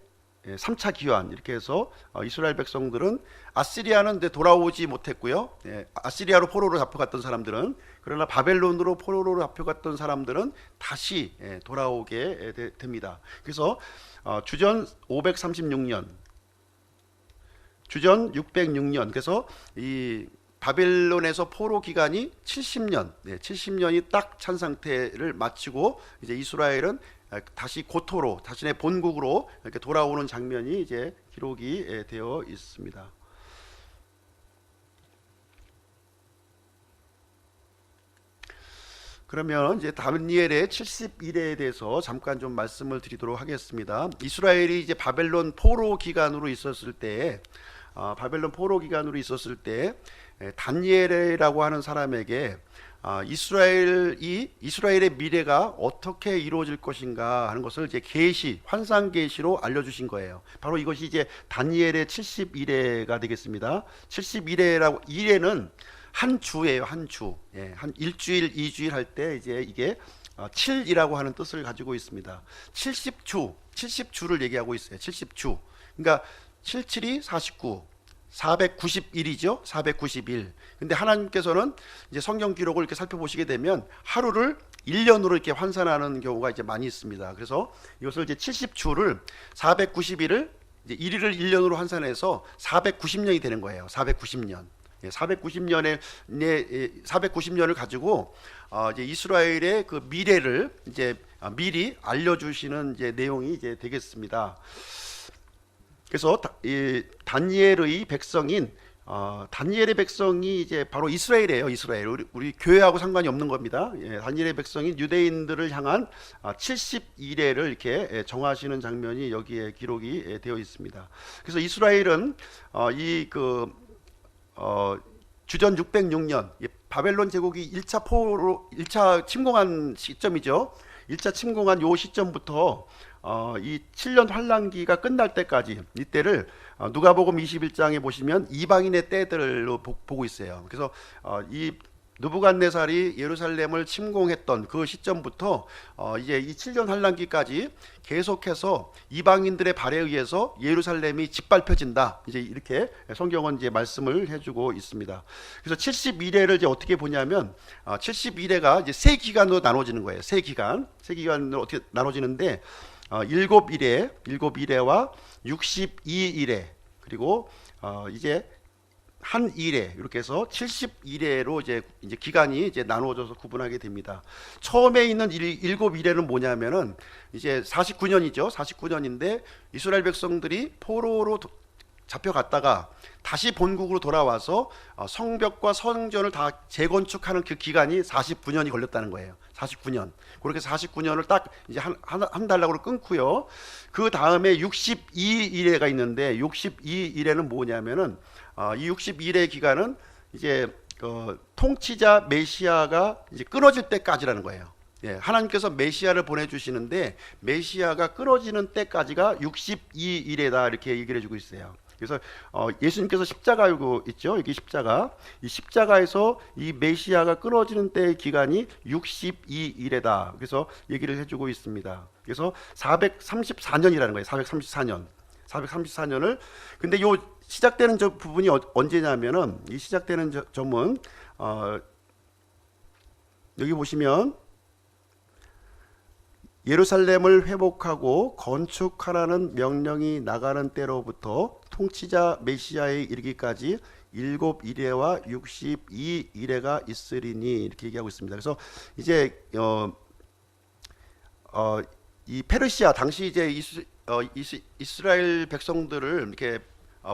3차 귀환, 이렇게 해서 이스라엘 백성들은 아시리아는 돌아오지 못했고요. 아시리아로 포로로 잡혀갔던 사람들은, 그러나 바벨론으로 포로로 잡혀갔던 사람들은 다시 돌아오게 됩니다. 그래서 주전 536년, 주전 606년, 그래서 이 바벨론에서 포로 기간이 70년, 70년이 딱 찬 상태를 마치고 이제 이스라엘은 다시 고토로, 자신의 본국으로 이렇게 돌아오는 장면이 이제 기록이 되어 있습니다. 그러면 이제 다니엘의 70일에 대해서 잠깐 좀 말씀을 드리도록 하겠습니다. 이스라엘이 이제 바벨론 포로 기간으로 있었을 때, 다니엘이라고 하는 사람에게 이스라엘의 미래가 어떻게 이루어질 것인가 하는 것을 이제 환상 계시로 알려주신 거예요. 바로 이것이 이제 다니엘의 70일에가 되겠습니다. 70일에라고, 일에는 한 주예요, 한 주. 한 일주일, 2주일 할 때 이제 이게 7이라고 하는 뜻을 가지고 있습니다. 70주를 얘기하고 있어요. 70주. 그러니까 77이 49, 490일이죠. 490일. 근데 하나님께서는 이제 성경 기록을 이렇게 살펴보시게 되면 하루를 1년으로 이렇게 환산하는 경우가 이제 많이 있습니다. 그래서 이것을 이제 70주를 490일을 이제 1일을 1년으로 환산해서 490년이 되는 거예요. 490년. 490년을 가지고 이제 이스라엘의 그 미래를 이제 미리 알려주시는 이제 내용이 이제 되겠습니다. 그래서 다니엘의 백성이 이제 바로 이스라엘이에요. 이스라엘. 우리 교회하고 상관이 없는 겁니다. 다니엘의 백성인 유대인들을 향한 70일회를 이렇게 정하시는 장면이 여기에 기록이 되어 있습니다. 그래서 이스라엘은 주전 606년 바벨론 제국이 1차 침공한 시점이죠. 1차 침공한 요 시점부터 이 7년 환란기가 끝날 때까지, 이때를 누가복음 21장에 보시면 이방인의 때들로 보고 있어요. 그래서 이 느부갓네살이 예루살렘을 침공했던 그 시점부터 이제 이 7년 환란기까지 계속해서 이방인들의 발에 의해서 예루살렘이 짓밟혀진다. 이제 이렇게 성경은 이제 말씀을 해주고 있습니다. 그래서 71회를 이제 어떻게 보냐면 71회가 이제 세 기간으로 나눠지는 거예요. 세 기간으로 어떻게 나눠지는데 7일회와 62일회, 그리고 이제 한 일에 이렇게 해서 70일에로 이제 기간이 이제 나누어져서 구분하게 됩니다. 처음에 있는 일곱 일에는 뭐냐면은 이제 49년이죠. 49년인데 이스라엘 백성들이 포로로 잡혀갔다가 다시 본국으로 돌아와서 성벽과 성전을 다 재건축하는 그 기간이 49년이 걸렸다는 거예요. 49년. 그렇게 49년을 딱 이제 한 달락으로 끊고요. 그 다음에 62일에가 있는데 62일에는 뭐냐면은 이 62일의 기간은 이제 통치자 메시아가 이제 끊어질 때까지라는 거예요. 예, 하나님께서 메시아를 보내주시는데 메시아가 끊어지는 때까지가 62일에다 이렇게 얘기를 해주고 있어요. 그래서 예수님께서 십자가 알고 있죠. 여기 십자가. 이 십자가에서 이 메시아가 끊어지는 때의 기간이 62일에다. 그래서 얘기를 해주고 있습니다. 그래서 434년이라는 거예요. 434년. 434년을. 근데 요 시작되는 저 부분이 언제냐면은 이 시작되는 점은 여기 보시면 예루살렘을 회복하고 건축하라는 명령이 나가는 때로부터 통치자 메시아에 이르기까지 7일에와 62일에가 있으리니 이렇게 얘기하고 있습니다. 그래서 이제 이 페르시아 당시 이제 이스라엘 백성들을 이렇게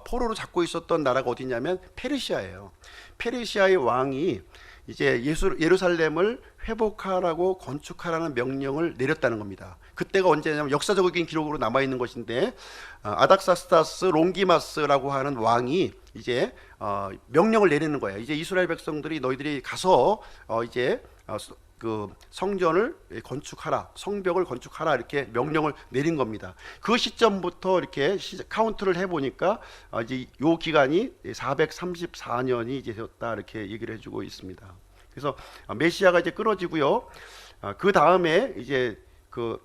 포로로 잡고 있었던 나라가 어디냐면 페르시아예요. 페르시아의 왕이 이제 예루살렘을 회복하라고 건축하라는 명령을 내렸다는 겁니다. 그때가 언제냐면 역사적인 기록으로 남아 있는 것인데 아닥사스타스 롱기마스라고 하는 왕이 이제 명령을 내리는 거예요. 이제 이스라엘 백성들이 너희들이 가서 이제 그 성전을 건축하라, 성벽을 건축하라 이렇게 명령을 내린 겁니다. 그 시점부터 이렇게 카운트를 해보니까 이제 요 기간이 434년이 이제 되었다 이렇게 얘기를 해주고 있습니다. 그래서 메시아가 이제 끊어지고요. 그 다음에 이제 그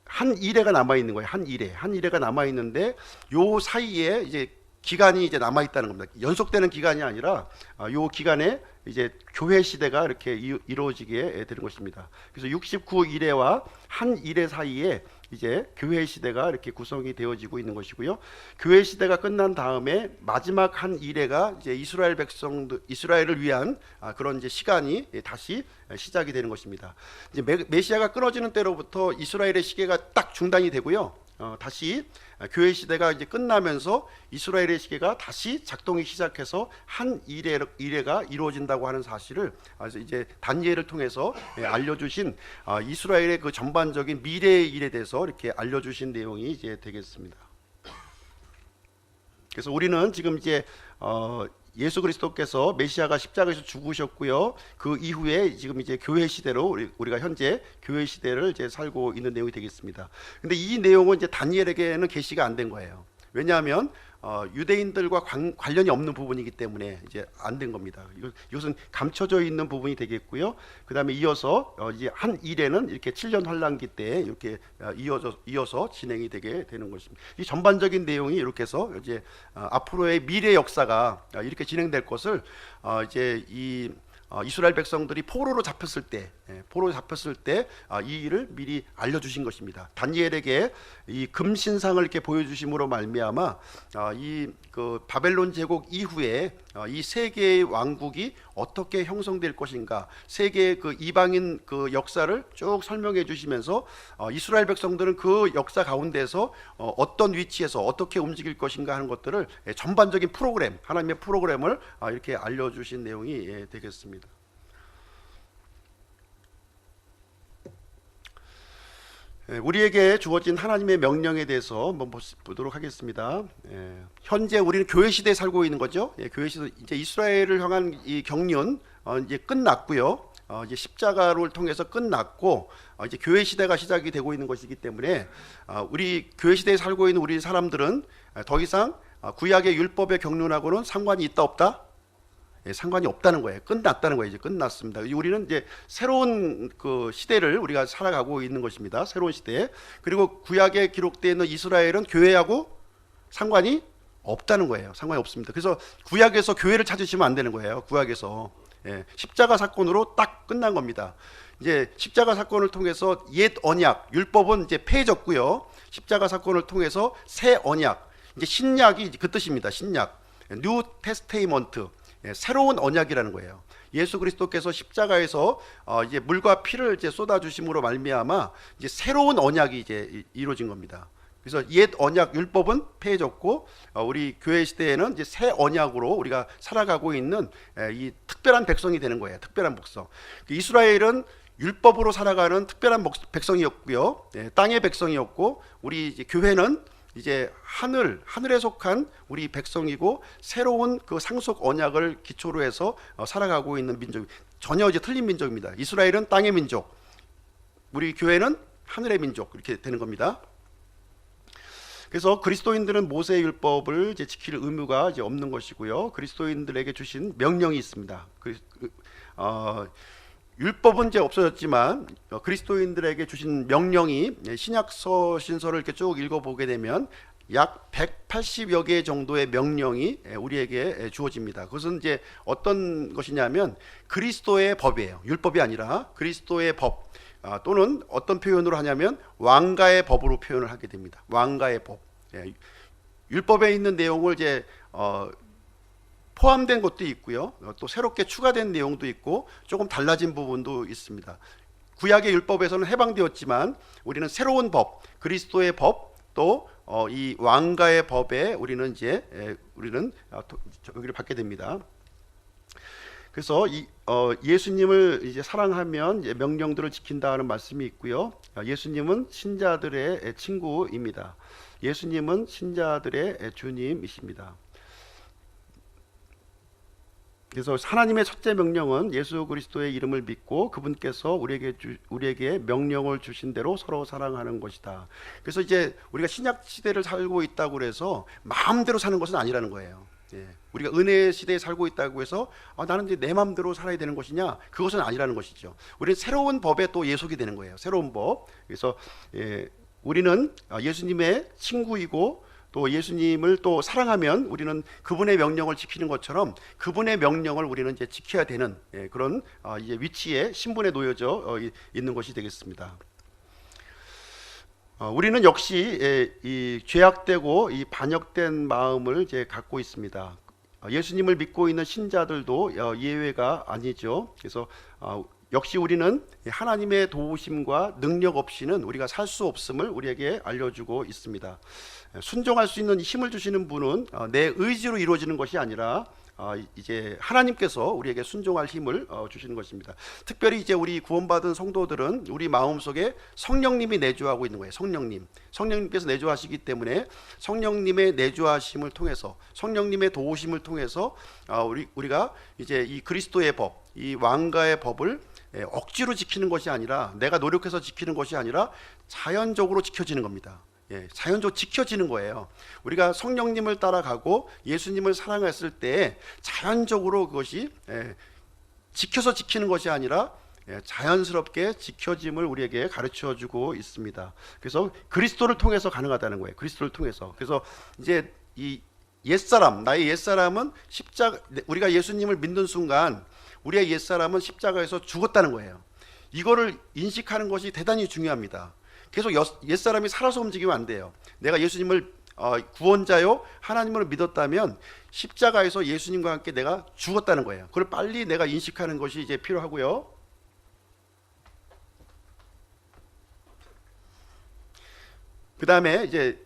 한 일회가 남아 있는 거예요. 한 일회가 남아 있는데 요 사이에 이제 기간이 이제 남아 있다는 겁니다. 연속되는 기간이 아니라 요 기간에 이제 교회 시대가 이렇게 이루어지게 되는 것입니다. 그래서 69일회와 한 일회 사이에 이제 교회 시대가 이렇게 구성이 되어지고 있는 것이고요. 교회 시대가 끝난 다음에 마지막 한 일회가 이제 이스라엘 백성들, 이스라엘을 위한 그런 이제 시간이 다시 시작이 되는 것입니다. 이제 메시아가 끊어지는 때로부터 이스라엘의 시계가 딱 중단이 되고요. 다시 교회 시대가 이제 끝나면서 이스라엘의 시계가 다시 작동이 시작해서 한 일회가 이루어진다고 하는 사실을 이제 다니엘을 통해서 알려주신 이스라엘의 그 전반적인 미래의 일에 대해서 이렇게 알려주신 내용이 이제 되겠습니다. 그래서 우리는 지금 이제 예수 그리스도께서 메시아가 십자가에서 죽으셨고요. 그 이후에 지금 이제 교회 시대로 우리가 현재 교회 시대를 이제 살고 있는 내용이 되겠습니다. 근데 이 내용은 이제 다니엘에게는 계시가 안 된 거예요. 왜냐하면 유대인들과 관련이 없는 부분이기 때문에 이제 안 된 겁니다. 이것은 감춰져 있는 부분이 되겠고요. 그 다음에 이어서 이제 한 일에는 이렇게 7년 환란기 때 이렇게 이어서 진행이 되게 되는 것입니다. 이 전반적인 내용이 이렇게 해서 이제 앞으로의 미래 역사가 이렇게 진행될 것을 이제 이 이스라엘 백성들이 포로로 잡혔을 때 이 일을 미리 알려주신 것입니다. 다니엘에게 이 금신상을 이렇게 보여주심으로 말미암아 이 그 바벨론 제국 이후에 이 세 개의 왕국이 어떻게 형성될 것인가, 세 개의 그 이방인 그 역사를 쭉 설명해 주시면서 이스라엘 백성들은 그 역사 가운데서 어떤 위치에서 어떻게 움직일 것인가 하는 것들을 전반적인 프로그램, 하나님의 프로그램을 이렇게 알려주신 내용이 되겠습니다. 우리에게 주어진 하나님의 명령에 대해서 한번 보도록 하겠습니다. 현재 우리는 교회 시대에 살고 있는 거죠. 교회 시대 이제 이스라엘을 향한 이 경륜 이제 끝났고요. 이제 십자가를 통해서 끝났고 이제 교회 시대가 시작이 되고 있는 것이기 때문에 우리 교회 시대에 살고 있는 우리 사람들은 더 이상 구약의 율법의 경륜하고는 상관이 있다 없다? 상관이 없다는 거예요. 끝났다는 거예요. 이제 끝났습니다. 우리는 이제 새로운 그 시대를 우리가 살아가고 있는 것입니다. 새로운 시대. 그리고 구약에 기록되어 있는 이스라엘은 교회하고 상관이 없다는 거예요. 상관이 없습니다. 그래서 구약에서 교회를 찾으시면 안 되는 거예요. 구약에서 십자가 사건으로 딱 끝난 겁니다. 이제 십자가 사건을 통해서 옛 언약, 율법은 이제 폐해졌고요. 십자가 사건을 통해서 새 언약, 이제 신약이 그 뜻입니다. 신약. 뉴 테스테이먼트, 새로운 언약이라는 거예요. 예수 그리스도께서 십자가에서 이제 물과 피를 이제 쏟아 주심으로 말미암아 이제 새로운 언약이 이제 이루어진 겁니다. 그래서 옛 언약 율법은 폐해졌고 우리 교회 시대에는 이제 새 언약으로 우리가 살아가고 있는 이 특별한 백성이 되는 거예요. 특별한 백성. 이스라엘은 율법으로 살아가는 특별한 백성이었고요. 땅의 백성이었고 우리 이제 교회는 이제 하늘에 속한 우리 백성이고 새로운 그 상속 언약을 기초로 해서 살아가고 있는 민족, 전혀 이제 틀린 민족입니다. 이스라엘은 땅의 민족, 우리 교회는 하늘의 민족, 이렇게 되는 겁니다. 그래서 그리스도인들은 모세의 율법을 이제 지킬 의무가 이제 없는 것이고요. 그리스도인들에게 주신 명령이 있습니다. 율법은 이제 없어졌지만 그리스도인들에게 주신 명령이 신약서 신서를 이렇게 쭉 읽어보게 되면 약 180여 개 정도의 명령이 우리에게 주어집니다. 그것은 이제 어떤 것이냐면 그리스도의 법이에요. 율법이 아니라 그리스도의 법, 또는 어떤 표현으로 하냐면 왕가의 법으로 표현을 하게 됩니다. 왕가의 법. 율법에 있는 내용을 이제 포함된 것도 있고요. 또 새롭게 추가된 내용도 있고 조금 달라진 부분도 있습니다. 구약의 율법에서는 해방되었지만 우리는 새로운 법, 그리스도의 법, 또 이 왕가의 법에 우리는 여기를 받게 됩니다. 그래서 예수님을 이제 사랑하면 이제 명령들을 지킨다는 말씀이 있고요. 예수님은 신자들의 친구입니다. 예수님은 신자들의 주님이십니다. 그래서 하나님의 첫째 명령은 예수 그리스도의 이름을 믿고 그분께서 우리에게 명령을 주신 대로 서로 사랑하는 것이다. 그래서 이제 우리가 신약 시대를 살고 있다고 해서 마음대로 사는 것은 아니라는 거예요. 우리가 은혜 시대에 살고 있다고 해서 나는 이제 내 마음대로 살아야 되는 것이냐? 그것은 아니라는 것이죠. 우리는 새로운 법에 또 예속이 되는 거예요. 새로운 법. 그래서 우리는 예수님의 친구이고 또 예수님을 또 사랑하면 우리는 그분의 명령을 지키는 것처럼 그분의 명령을 우리는 이제 지켜야 되는 그런 이제 위치에 신분에 놓여져 있는 것이 되겠습니다. 우리는 역시 이 죄악되고 이 반역된 마음을 이제 갖고 있습니다. 예수님을 믿고 있는 신자들도 예외가 아니죠. 그래서 역시 우리는 하나님의 도우심과 능력 없이는 우리가 살 수 없음을 우리에게 알려주고 있습니다. 순종할 수 있는 힘을 주시는 분은 내 의지로 이루어지는 것이 아니라 이제 하나님께서 우리에게 순종할 힘을 주시는 것입니다. 특별히 이제 우리 구원받은 성도들은 우리 마음속에 성령님이 내주하고 있는 거예요. 성령님께서 내주하시기 때문에 성령님의 내주하심을 통해서 성령님의 도우심을 통해서 우리가 이제 이 그리스도의 법, 이 왕가의 법을 억지로 지키는 것이 아니라 내가 노력해서 지키는 것이 아니라 자연적으로 지켜지는 겁니다. 자연적으로 지켜지는 거예요. 우리가 성령님을 따라가고 예수님을 사랑했을 때 자연적으로 그것이 지켜서 지키는 것이 아니라 자연스럽게 지켜짐을 우리에게 가르쳐 주고 있습니다. 그래서 그리스도를 통해서 가능하다는 거예요. 그리스도를 통해서. 그래서 이제 이 나의 옛사람은 우리가 예수님을 믿는 순간 우리의 옛사람은 십자가에서 죽었다는 거예요. 이거를 인식하는 것이 대단히 중요합니다. 계속 옛사람이 살아서 움직이면 안 돼요. 내가 예수님을 구원자요 하나님을 믿었다면 십자가에서 예수님과 함께 내가 죽었다는 거예요. 그걸 빨리 내가 인식하는 것이 이제 필요하고요. 그 다음에 이제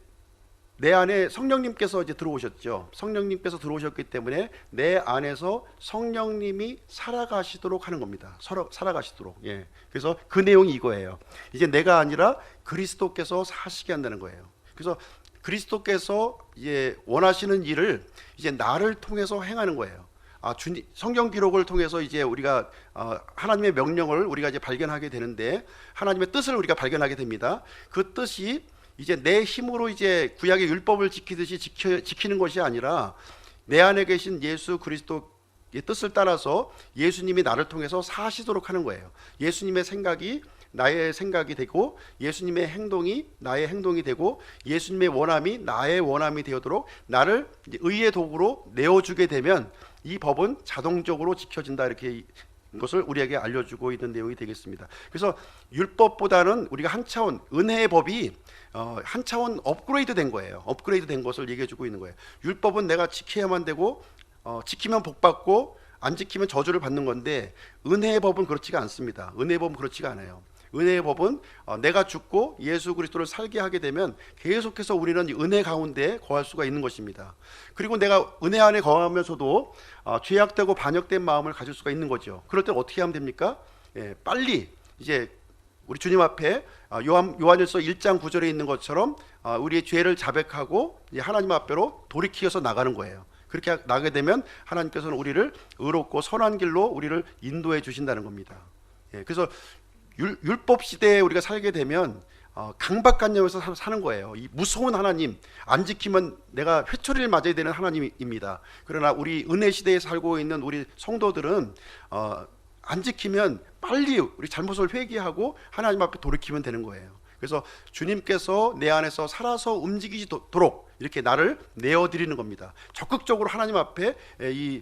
내 안에 성령님께서 이제 들어오셨죠. 성령님께서 들어오셨기 때문에 내 안에서 성령님이 살아가시도록 하는 겁니다. 살아가시도록. 그래서 그 내용이 이거예요. 이제 내가 아니라 그리스도께서 사시게 한다는 거예요. 그래서 그리스도께서 이제 원하시는 일을 이제 나를 통해서 행하는 거예요. 성경 기록을 통해서 이제 우리가 하나님의 명령을 우리가 이제 발견하게 되는데 하나님의 뜻을 우리가 발견하게 됩니다. 그 뜻이 이제 내 힘으로 이제 구약의 율법을 지키듯이 지키는 것이 아니라 내 안에 계신 예수 그리스도의 뜻을 따라서 예수님이 나를 통해서 사시도록 하는 거예요. 예수님의 생각이 나의 생각이 되고 예수님의 행동이 나의 행동이 되고 예수님의 원함이 나의 원함이 되도록 나를 의의 도구로 내어주게 되면 이 법은 자동적으로 지켜진다, 이렇게 것을 우리에게 알려주고 있는 내용이 되겠습니다. 그래서 율법보다는 우리가 한 차원, 은혜의 법이 한 차원 업그레이드 된 거예요. 업그레이드 된 것을 얘기해 주고 있는 거예요. 율법은 내가 지켜야만 되고 지키면 복 받고 안 지키면 저주를 받는 건데, 은혜의 법은 그렇지가 않습니다. 은혜의 법은 그렇지가 않아요. 은혜의 법은 내가 죽고 예수 그리스도를 살게 하게 되면 계속해서 우리는 은혜 가운데 거할 수가 있는 것입니다. 그리고 내가 은혜 안에 거하면서도 죄악되고 반역된 마음을 가질 수가 있는 거죠. 그럴 때 어떻게 하면 됩니까? 빨리 이제 우리 주님 앞에 요한일서 1장 9절에 있는 것처럼 우리의 죄를 자백하고 하나님 앞으로 돌이키어서 나가는 거예요. 그렇게 나게 되면 하나님께서는 우리를 의롭고 선한 길로 우리를 인도해 주신다는 겁니다. 그래서 율법 시대에 우리가 살게 되면 강박관념에서 사는 거예요. 이 무서운 하나님, 안 지키면 내가 회초리를 맞아야 되는 하나님입니다. 그러나 우리 은혜 시대에 살고 있는 우리 성도들은 안 지키면 빨리 우리 잘못을 회개하고 하나님 앞에 돌이키면 되는 거예요. 그래서 주님께서 내 안에서 살아서 움직이시도록 이렇게 나를 내어드리는 겁니다. 적극적으로 하나님 앞에 이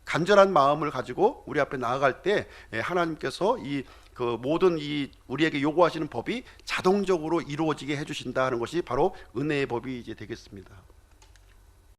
간절한 마음을 가지고 우리 앞에 나아갈 때 하나님께서 모든 우리에게 요구하시는 법이 자동적으로 이루어지게 해주신다 하는 것이 바로 은혜의 법이 이제 되겠습니다.